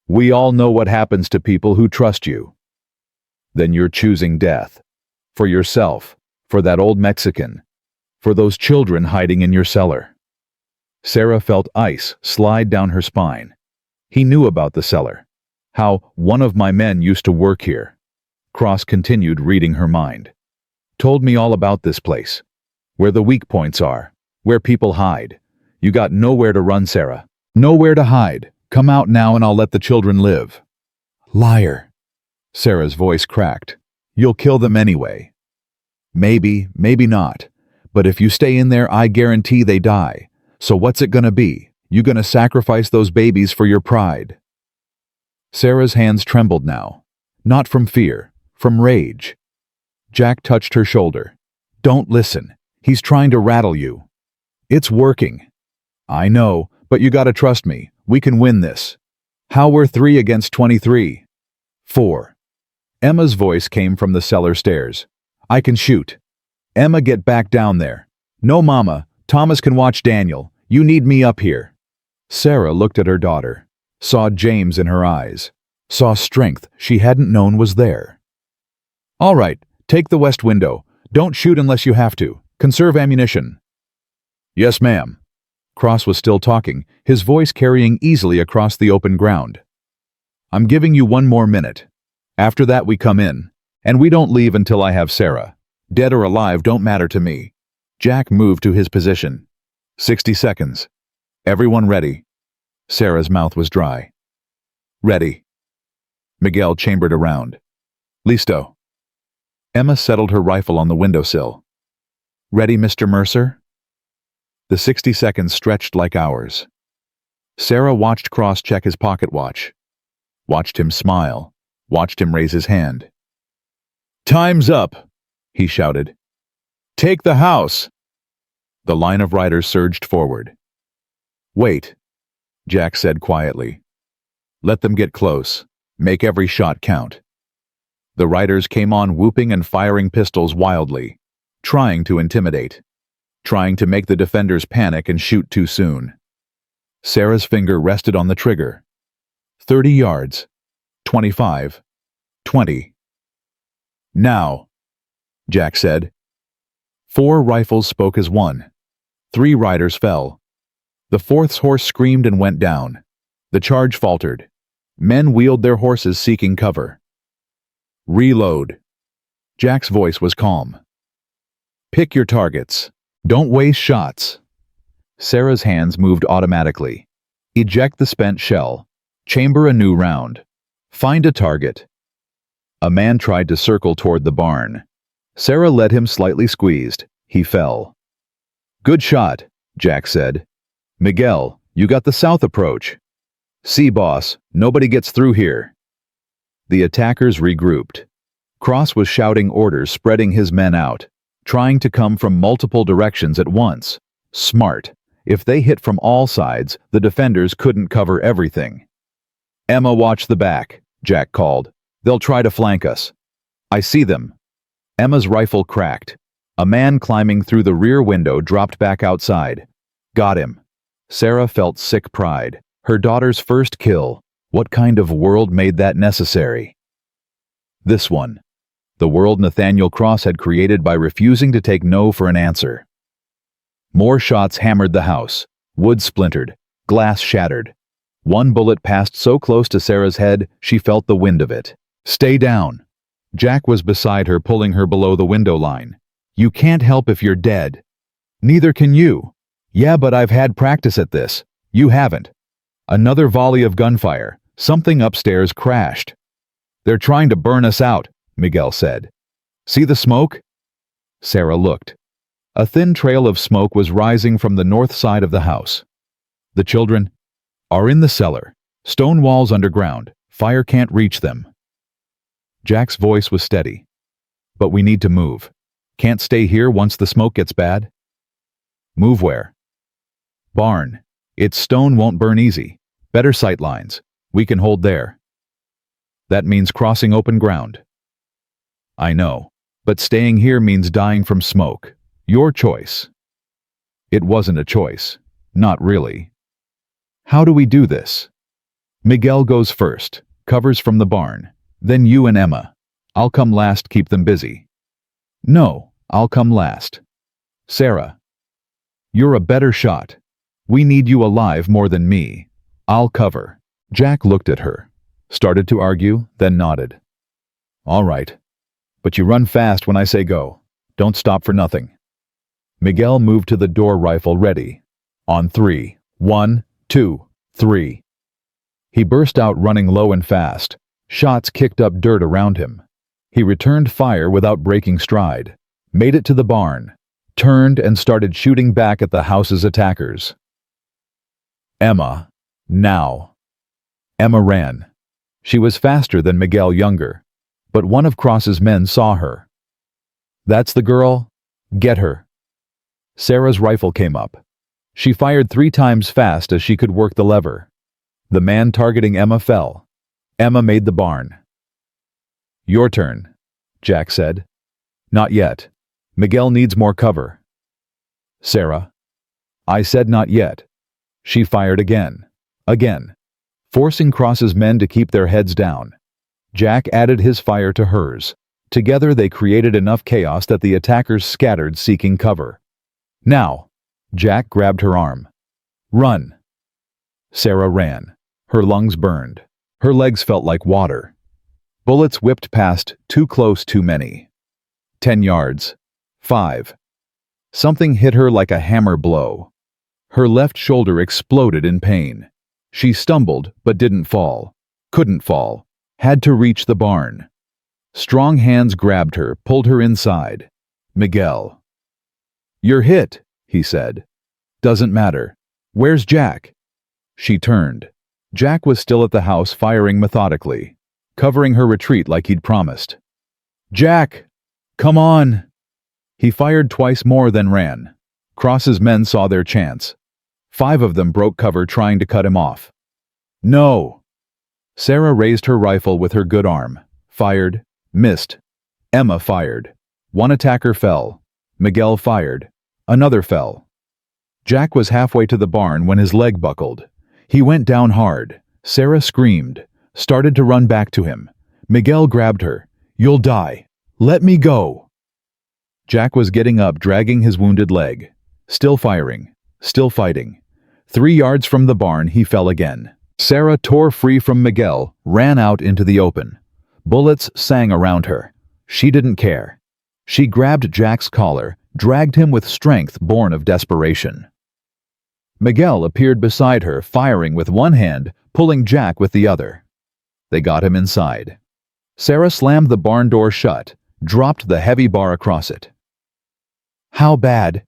"We all know what happens to people who trust you." "Then you're choosing death. For yourself, for that old Mexican, for those children hiding in your cellar." Sarah felt ice slide down her spine. He knew about the cellar. How "one of my men used to work here." Cross continued reading her mind. "Told me all about this place. Where the weak points are. Where people hide. You got nowhere to run, Sarah. Nowhere to hide. Come out now and I'll let the children live." "Liar." Sarah's voice cracked. "You'll kill them anyway." "Maybe, maybe not. But if you stay in there, I guarantee they die. So what's it gonna be? You gonna sacrifice those babies for your pride?" Sarah's hands trembled now. Not from fear, from rage. Jack touched her shoulder. "Don't listen. He's trying to rattle you." "It's working." "I know, but you gotta trust me. We can win this." "How we're 3 against 23? 4. Emma's voice came from the cellar stairs. "I can shoot." "Emma, get back down there." "No, Mama. Thomas can watch Daniel. You need me up here." Sarah looked at her daughter, saw James in her eyes, saw strength she hadn't known was there. "All right, take the west window. Don't shoot unless you have to. Conserve ammunition." "Yes, ma'am." Cross was still talking, his voice carrying easily across the open ground. "I'm giving you 1 more minute. After that we come in, and we don't leave until I have Sarah. Dead or alive don't matter to me." Jack moved to his position. 60 seconds. "Everyone ready?" Sarah's mouth was dry. "Ready." Miguel chambered around. "Listo." Emma settled her rifle on the windowsill. "Ready, Mr. Mercer?" The 60 seconds stretched like hours. Sarah watched Cross check his pocket watch. Watched him smile. Watched him raise his hand. "Time's up," he shouted. "Take the house." The line of riders surged forward. "Wait," Jack said quietly. "Let them get close. Make every shot count." The riders came on whooping and firing pistols wildly, trying to intimidate, trying to make the defenders panic and shoot too soon. Sarah's finger rested on the trigger. 30 yards. 25. 20. "Now," Jack said. 4 rifles spoke as one. 3 riders fell. The 4th's horse screamed and went down. The charge faltered. Men wheeled their horses seeking cover. "Reload." Jack's voice was calm. "Pick your targets. Don't waste shots." Sarah's hands moved automatically. Eject the spent shell. Chamber a new round. Find a target. A man tried to circle toward the barn. Sarah led him slightly squeezed. He fell. "Good shot," Jack said. "Miguel, you got the south approach." "See, boss, nobody gets through here." The attackers regrouped. Cross was shouting orders, spreading his men out, trying to come from multiple directions at once. Smart. If they hit from all sides, the defenders couldn't cover everything. "Emma, watch the back," Jack called. "They'll try to flank us." "I see them." Emma's rifle cracked. A man climbing through the rear window dropped back outside. "Got him." Sarah felt sick pride. Her daughter's first kill. What kind of world made that necessary? This one. The world Nathaniel Cross had created by refusing to take no for an answer. More shots hammered the house. Wood splintered. Glass shattered. One bullet passed so close to Sarah's head, she felt the wind of it. "Stay down." Jack was beside her, pulling her below the window line. You can't help if you're dead. Neither can you. Yeah, but I've had practice at this. You haven't. Another volley of gunfire. Something upstairs crashed. They're trying to burn us out, Miguel said. See the smoke? Sarah looked. A thin trail of smoke was rising from the north side of the house. The children are in the cellar. Stone walls underground. Fire can't reach them. Jack's voice was steady. But we need to move. Can't stay here once the smoke gets bad. Move where? Barn. Its stone won't burn easy. Better sight lines. We can hold there. That means crossing open ground. I know, but staying here means dying from smoke. Your choice. It wasn't a choice. Not really. How do we do this? Miguel goes first, covers from the barn. Then you and Emma. I'll come last, keep them busy. No, I'll come last. Sarah. You're a better shot. We need you alive more than me. I'll cover. Jack looked at her, started to argue, then nodded. All right. But you run fast when I say go. Don't stop for nothing. Miguel moved to the door, rifle ready. On 3. 1, 2, 3. He burst out, running low and fast. Shots kicked up dirt around him. He returned fire without breaking stride, made it to the barn, turned and started shooting back at the house's attackers. Emma. Now. Emma ran. She was faster than Miguel, younger, but one of Cross's men saw her. That's the girl? Get her. Sarah's rifle came up. She fired 3 times fast as she could work the lever. The man targeting Emma fell. Emma made the barn. Your turn, Jack said. Not yet. Miguel needs more cover. Sarah. I said not yet. She fired again. Again. Forcing Cross's men to keep their heads down. Jack added his fire to hers. Together they created enough chaos that the attackers scattered, seeking cover. Now. Jack grabbed her arm. Run. Sarah ran. Her lungs burned. Her legs felt like water. Bullets whipped past, too close, too many. 10 yards. 5. Something hit her like a hammer blow. Her left shoulder exploded in pain. She stumbled, but didn't fall. Couldn't fall. Had to reach the barn. Strong hands grabbed her, pulled her inside. Miguel. You're hit, he said. Doesn't matter. Where's Jack? She turned. Jack was still at the house, firing methodically, covering her retreat like he'd promised. Jack! Come on! He fired twice more, then ran. Cross's men saw their chance. 5 of them broke cover, trying to cut him off. No! Sarah raised her rifle with her good arm. Fired. Missed. Emma fired. 1 attacker fell. Miguel fired. Another fell. Jack was halfway to the barn when his leg buckled. He went down hard. Sarah screamed, started to run back to him. Miguel grabbed her. You'll die. Let me go. Jack was getting up, dragging his wounded leg. Still firing. Still fighting. 3 yards from the barn, he fell again. Sarah tore free from Miguel, ran out into the open. Bullets sang around her. She didn't care. She grabbed Jack's collar, dragged him with strength born of desperation. Miguel appeared beside her, firing with one hand, pulling Jack with the other. They got him inside. Sarah slammed the barn door shut, dropped the heavy bar across it. How bad?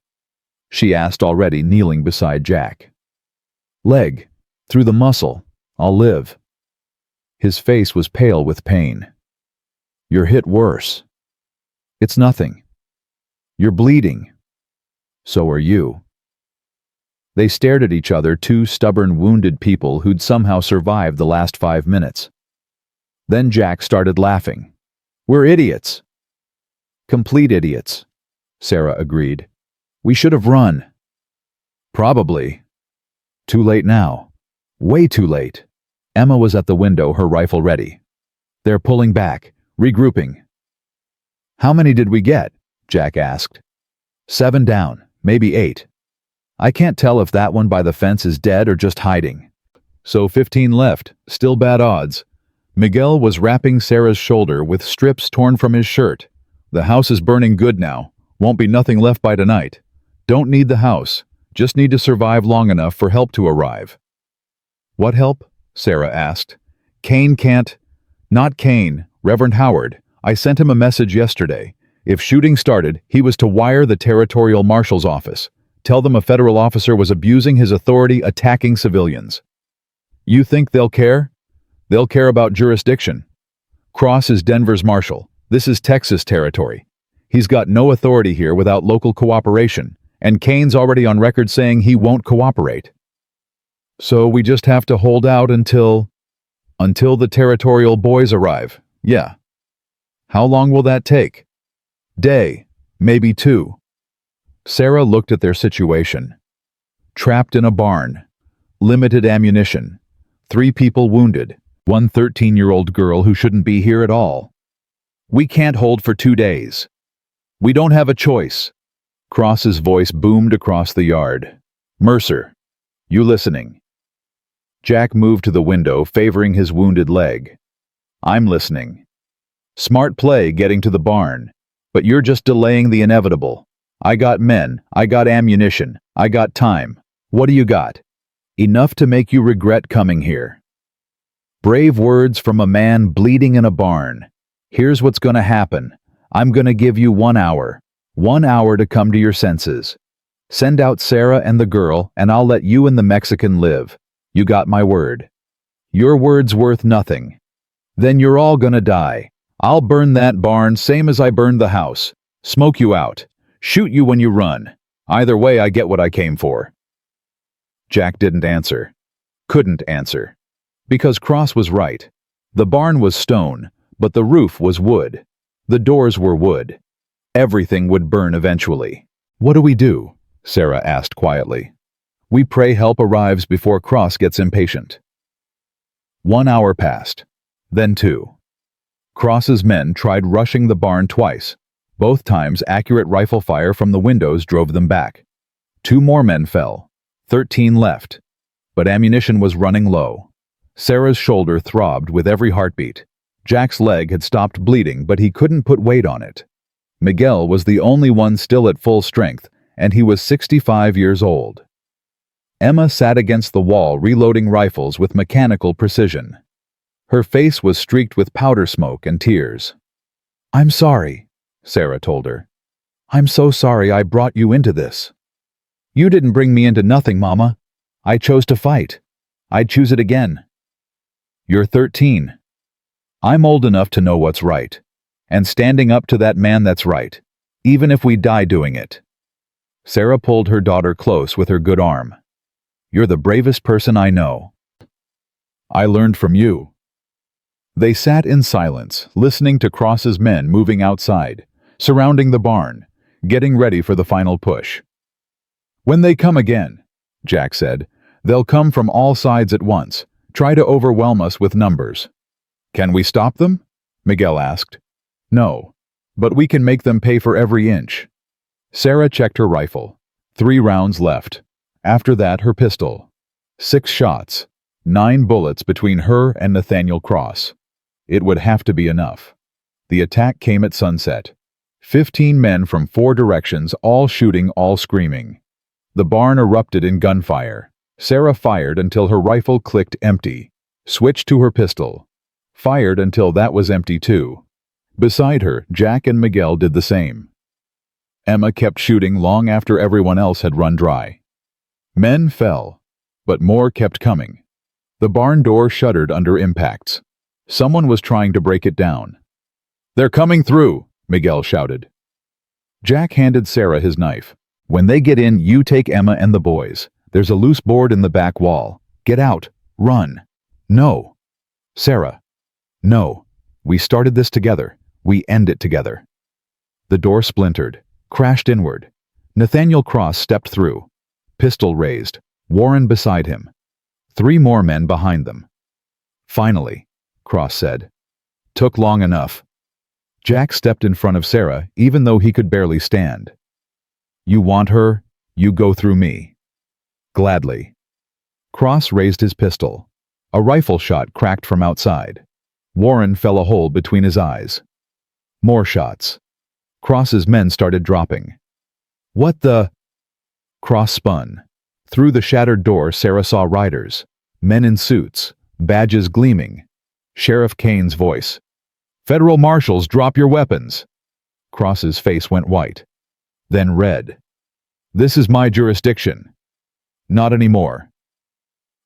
She asked, already kneeling beside Jack. Leg. Through the muscle. I'll live. His face was pale with pain. You're hit worse. It's nothing. You're bleeding. So are you. They stared at each other, 2 stubborn, wounded people who'd somehow survived the last 5 minutes. Then Jack started laughing. We're idiots. Complete idiots, Sarah agreed. We should have run. Probably. Too late now. Way too late. Emma was at the window, her rifle ready. They're pulling back, regrouping. How many did we get? Jack asked. 7 down, maybe 8. I can't tell if that one by the fence is dead or just hiding. So 15 left, still bad odds. Miguel was wrapping Sarah's shoulder with strips torn from his shirt. The house is burning good now. Won't be nothing left by tonight. Don't need the house. Just need to survive long enough for help to arrive. What help? Sarah asked. Kane can't. Not Kane, Reverend Howard. I sent him a message yesterday. If shooting started, he was to wire the territorial marshal's office. Tell them a federal officer was abusing his authority, attacking civilians. You think they'll care? They'll care about jurisdiction. Cross is Denver's marshal. This is Texas territory. He's got no authority here without local cooperation, and Kane's already on record saying he won't cooperate. So we just have to hold out until the territorial boys arrive. Yeah. How long will that take? Day, maybe 2. Sarah looked at their situation. Trapped in a barn. Limited ammunition. 3 people wounded. 1 13-year-old girl who shouldn't be here at all. We can't hold for 2 days. We don't have a choice. Cross's voice boomed across the yard. Mercer, you listening? Jack moved to the window, favoring his wounded leg. I'm listening. Smart play getting to the barn, but you're just delaying the inevitable. I got men, I got ammunition, I got time. What do you got? Enough to make you regret coming here. Brave words from a man bleeding in a barn. Here's what's gonna happen. I'm gonna give you 1 hour. 1 hour to come to your senses. Send out Sarah and the girl, and I'll let you and the Mexican live. You got my word. Your word's worth nothing. Then you're all gonna die. I'll burn that barn same as I burned the house. Smoke you out. Shoot you when you run. Either way, I get what I came for. Jack didn't answer. Couldn't answer. Because Cross was right. The barn was stone, but the roof was wood. The doors were wood. Everything would burn eventually. What do we do? Sarah asked quietly. We pray help arrives before Cross gets impatient. 1 hour passed. Then 2. Cross's men tried rushing the barn twice. Both times accurate rifle fire from the windows drove them back. 2 more men fell. 13 left. But ammunition was running low. Sarah's shoulder throbbed with every heartbeat. Jack's leg had stopped bleeding, but he couldn't put weight on it. Miguel was the only one still at full strength, and he was 65 years old. Emma sat against the wall reloading rifles with mechanical precision. Her face was streaked with powder smoke and tears. I'm sorry, Sarah told her. I'm so sorry I brought you into this. You didn't bring me into nothing, Mama. I chose to fight. I'd choose it again. You're 13. I'm old enough to know what's right, and standing up to that man that's right, even if we die doing it. Sarah pulled her daughter close with her good arm. You're the bravest person I know. I learned from you. They sat in silence, listening to Cross's men moving outside, surrounding the barn, getting ready for the final push. When they come again, Jack said, they'll come from all sides at once, try to overwhelm us with numbers. Can we stop them? Miguel asked. No, but we can make them pay for every inch. Sarah checked her rifle. 3 rounds left. After that, her pistol. 6 shots. 9 bullets between her and Nathaniel Cross. It would have to be enough. The attack came at sunset. 15 men from 4 directions, all shooting, all screaming. The barn erupted in gunfire. Sarah fired until her rifle clicked empty. Switched to her pistol. Fired until that was empty too. Beside her, Jack and Miguel did the same. Emma kept shooting long after everyone else had run dry. Men fell, but more kept coming. The barn door shuddered under impacts. Someone was trying to break it down. They're coming through, Miguel shouted. Jack handed Sarah his knife. When they get in, you take Emma and the boys. There's a loose board in the back wall. Get out. Run. No. Sarah. No. We started this together. We end it together. The door splintered, crashed inward. Nathaniel Cross stepped through. Pistol raised. Warren beside him. 3 more men behind them. Finally, Cross said. Took long enough. Jack stepped in front of Sarah, even though he could barely stand. You want her? You go through me. Gladly. Cross raised his pistol. A rifle shot cracked from outside. Warren fell a hole between his eyes. More shots. Cross's men started dropping. What the? Cross spun. Through the shattered door, Sarah saw riders, men in suits, badges gleaming. Sheriff Kane's voice. Federal marshals, drop your weapons. Cross's face went white, then red. This is my jurisdiction. Not anymore.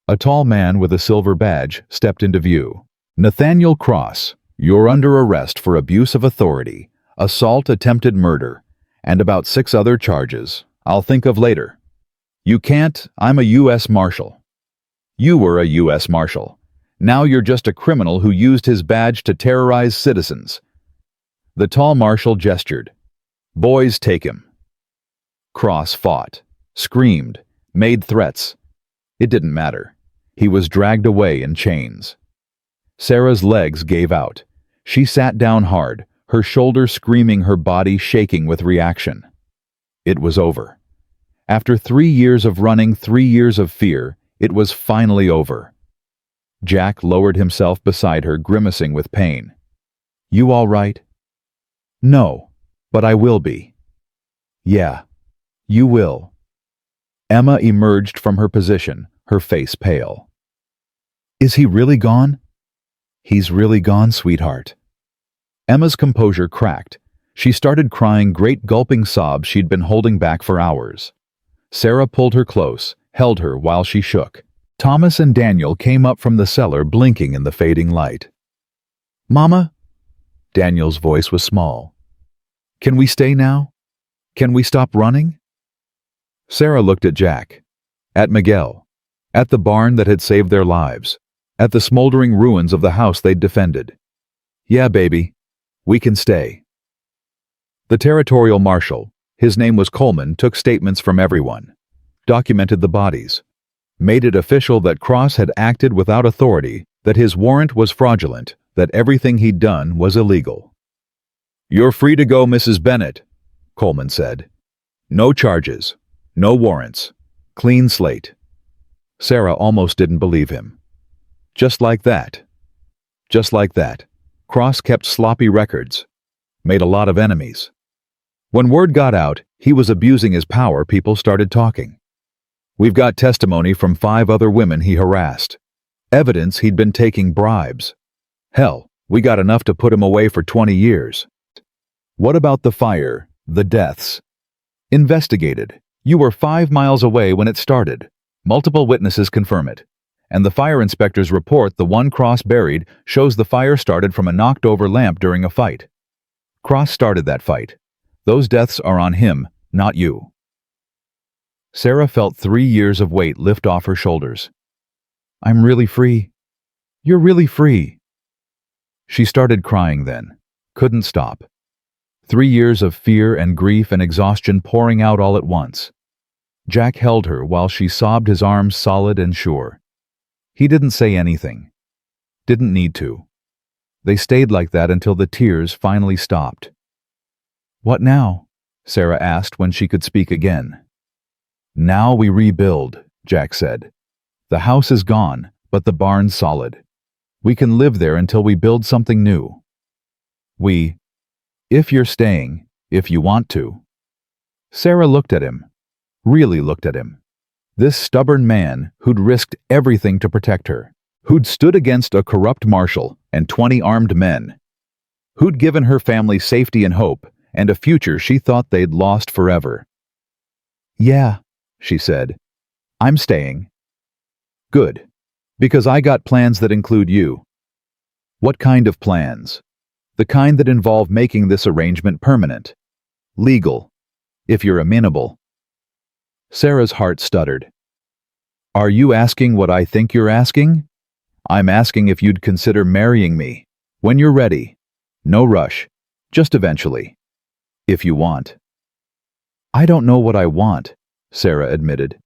A tall man with a silver badge stepped into view. Nathaniel Cross, you're under arrest for abuse of authority, assault, attempted murder, and about 6 other charges. I'll think of later. You can't, I'm a U.S. Marshal. You were a U.S. Marshal. Now you're just a criminal who used his badge to terrorize citizens. The tall marshal gestured. Boys, take him. Cross fought, screamed, made threats. It didn't matter. He was dragged away in chains. Sarah's legs gave out. She sat down hard, her shoulder screaming, her body shaking with reaction. It was over. After 3 years of running, 3 years of fear, it was finally over. Jack lowered himself beside her, grimacing with pain. You all right? No, but I will be. Yeah, you will. Emma emerged from her position, her face pale. Is he really gone? He's really gone, sweetheart. Emma's composure cracked. She started crying, great gulping sobs she'd been holding back for hours. Sarah pulled her close, held her while she shook. Thomas and Daniel came up from the cellar, blinking in the fading light. Mama? Daniel's voice was small. Can we stay now? Can we stop running? Sarah looked at Jack, at Miguel, at the barn that had saved their lives, at the smoldering ruins of the house they'd defended. Yeah, baby, we can stay. The territorial marshal, his name was Coleman, took statements from everyone, documented the bodies, made it official that Cross had acted without authority, that his warrant was fraudulent, that everything he'd done was illegal. You're free to go, Mrs. Bennett, Coleman said. No charges, no warrants, clean slate. Sarah almost didn't believe him. Just like that. Just like that. Cross kept sloppy records, made a lot of enemies. When word got out he was abusing his power, people started talking. We've got testimony from 5 other women he harassed. Evidence he'd been taking bribes. Hell, we got enough to put him away for 20 years. What about the fire, the deaths? Investigated. You were 5 miles away when it started. Multiple witnesses confirm it. And the fire inspector's report, the one Cross buried, shows the fire started from a knocked-over lamp during a fight. Cross started that fight. Those deaths are on him, not you. Sarah felt 3 years of weight lift off her shoulders. I'm really free. You're really free. She started crying then. Couldn't stop. 3 years of fear and grief and exhaustion pouring out all at once. Jack held her while she sobbed, his arms solid and sure. He didn't say anything. Didn't need to. They stayed like that until the tears finally stopped. What now? Sarah asked when she could speak again. Now we rebuild, Jack said. The house is gone, but the barn's solid. We can live there until we build something new. If you're staying, if you want to. Sarah looked at him, really looked at him. This stubborn man who'd risked everything to protect her, who'd stood against a corrupt marshal and 20 armed men, who'd given her family safety and hope and a future she thought they'd lost forever. Yeah, she said, I'm staying. Good, because I got plans that include you. What kind of plans? The kind that involve making this arrangement permanent, legal, if you're amenable. Sarah's heart stuttered. Are you asking what I think you're asking? I'm asking if you'd consider marrying me, when you're ready. No rush, just eventually. If you want. I don't know what I want, Sarah admitted.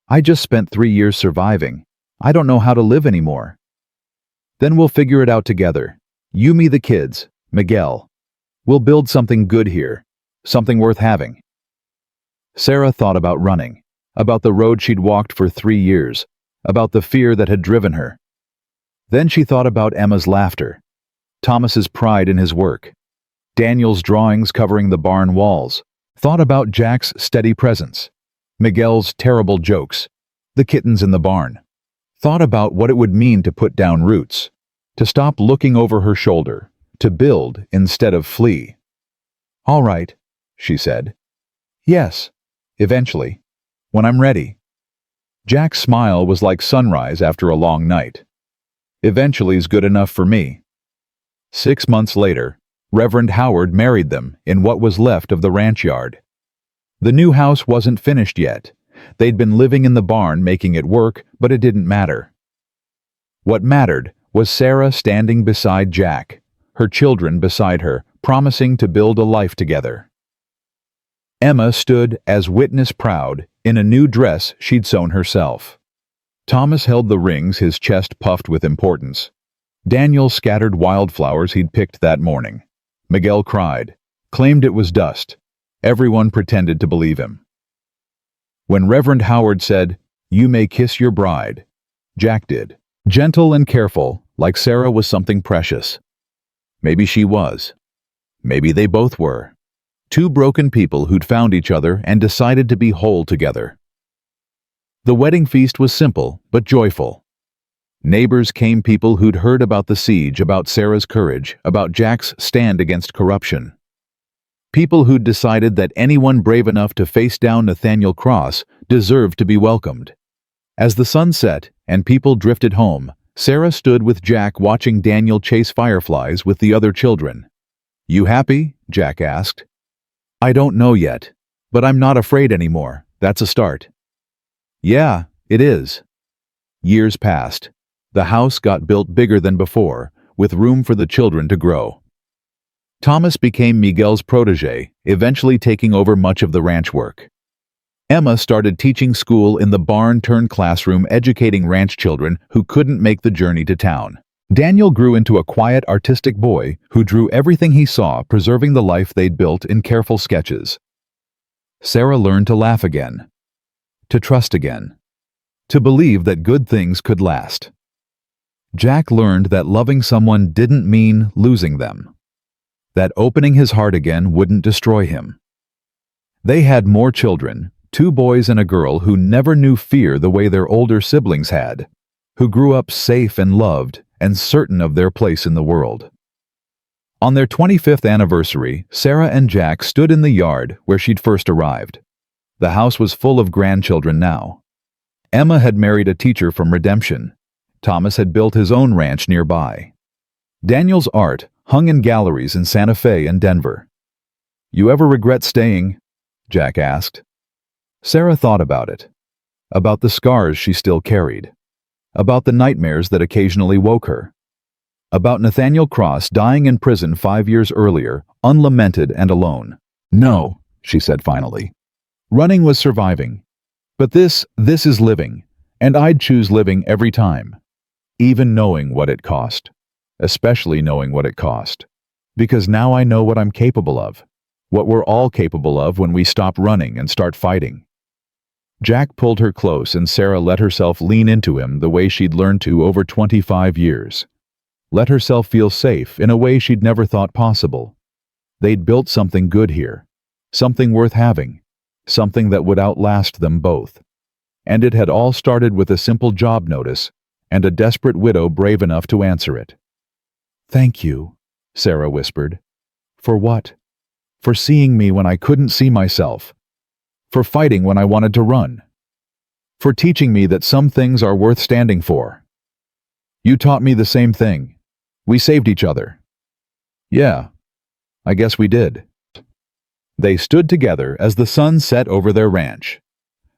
I just spent 3 years surviving. I don't know how to live anymore. Then we'll figure it out together. You, me, the kids, Miguel. We'll build something good here, something worth having. Sarah thought about running, about the road she'd walked for 3 years, about the fear that had driven her. Then she thought about Emma's laughter, Thomas's pride in his work, Daniel's drawings covering the barn walls, thought about Jack's steady presence, Miguel's terrible jokes, the kittens in the barn, thought about what it would mean to put down roots, to stop looking over her shoulder, to build instead of flee. "All right," she said. "Yes, eventually, when I'm ready." Jack's smile was like sunrise after a long night. "Eventually's good enough for me." 6 months later, Reverend Howard married them in what was left of the ranch yard. The new house wasn't finished yet. They'd been living in the barn making it work, but it didn't matter. What mattered was Sarah standing beside Jack, her children beside her, promising to build a life together. Emma stood as witness proud in a new dress she'd sewn herself. Thomas held the rings, his chest puffed with importance. Daniel scattered wildflowers he'd picked that morning. Miguel cried, claimed it was dust. Everyone pretended to believe him. When Reverend Howard said, "You may kiss your bride," Jack did. Gentle and careful, like Sarah was something precious. Maybe she was. Maybe they both were. Two broken people who'd found each other and decided to be whole together. The wedding feast was simple, but joyful. Neighbors came, people who'd heard about the siege, about Sarah's courage, about Jack's stand against corruption. People who'd decided that anyone brave enough to face down Nathaniel Cross deserved to be welcomed. As the sun set and people drifted home, Sarah stood with Jack watching Daniel chase fireflies with the other children. "You happy?" Jack asked. "I don't know yet, but I'm not afraid anymore. That's a start." "Yeah, it is." Years passed. The house got built bigger than before, with room for the children to grow. Thomas became Miguel's protege, eventually taking over much of the ranch work. Emma started teaching school in the barn-turned-classroom, educating ranch children who couldn't make the journey to town. Daniel grew into a quiet, artistic boy who drew everything he saw, preserving the life they'd built in careful sketches. Sarah learned to laugh again, to trust again, to believe that good things could last. Jack learned that loving someone didn't mean losing them, that opening his heart again wouldn't destroy him. They had more children, 2 boys and a girl who never knew fear the way their older siblings had, who grew up safe and loved and certain of their place in the world. On their 25th anniversary, Sarah and Jack stood in the yard where she'd first arrived. The house was full of grandchildren now. Emma had married a teacher from Redemption. Thomas had built his own ranch nearby. Daniel's art hung in galleries in Santa Fe and Denver. "You ever regret staying?" Jack asked. Sarah thought about it, about the scars she still carried, about the nightmares that occasionally woke her, about Nathaniel Cross dying in prison 5 years earlier, unlamented and alone. "No," she said finally. "Running was surviving. But this is living, and I'd choose living every time. Even knowing what it cost. Especially knowing what it cost. Because now I know what I'm capable of. What we're all capable of when we stop running and start fighting." Jack pulled her close and Sarah let herself lean into him the way she'd learned to over 25 years. Let herself feel safe in a way she'd never thought possible. They'd built something good here. Something worth having. Something that would outlast them both. And it had all started with a simple job notice and a desperate widow brave enough to answer it. "Thank you," Sarah whispered. "For what? For seeing me when I couldn't see myself. For fighting when I wanted to run. For teaching me that some things are worth standing for. You taught me the same thing. We saved each other." "Yeah, I guess we did." They stood together as the sun set over their ranch,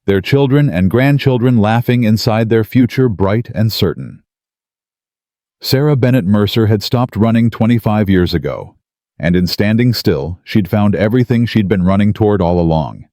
their children and grandchildren laughing inside their future bright and certain. Sarah Bennett Mercer had stopped running 25 years ago, and in standing still, she'd found everything she'd been running toward all along.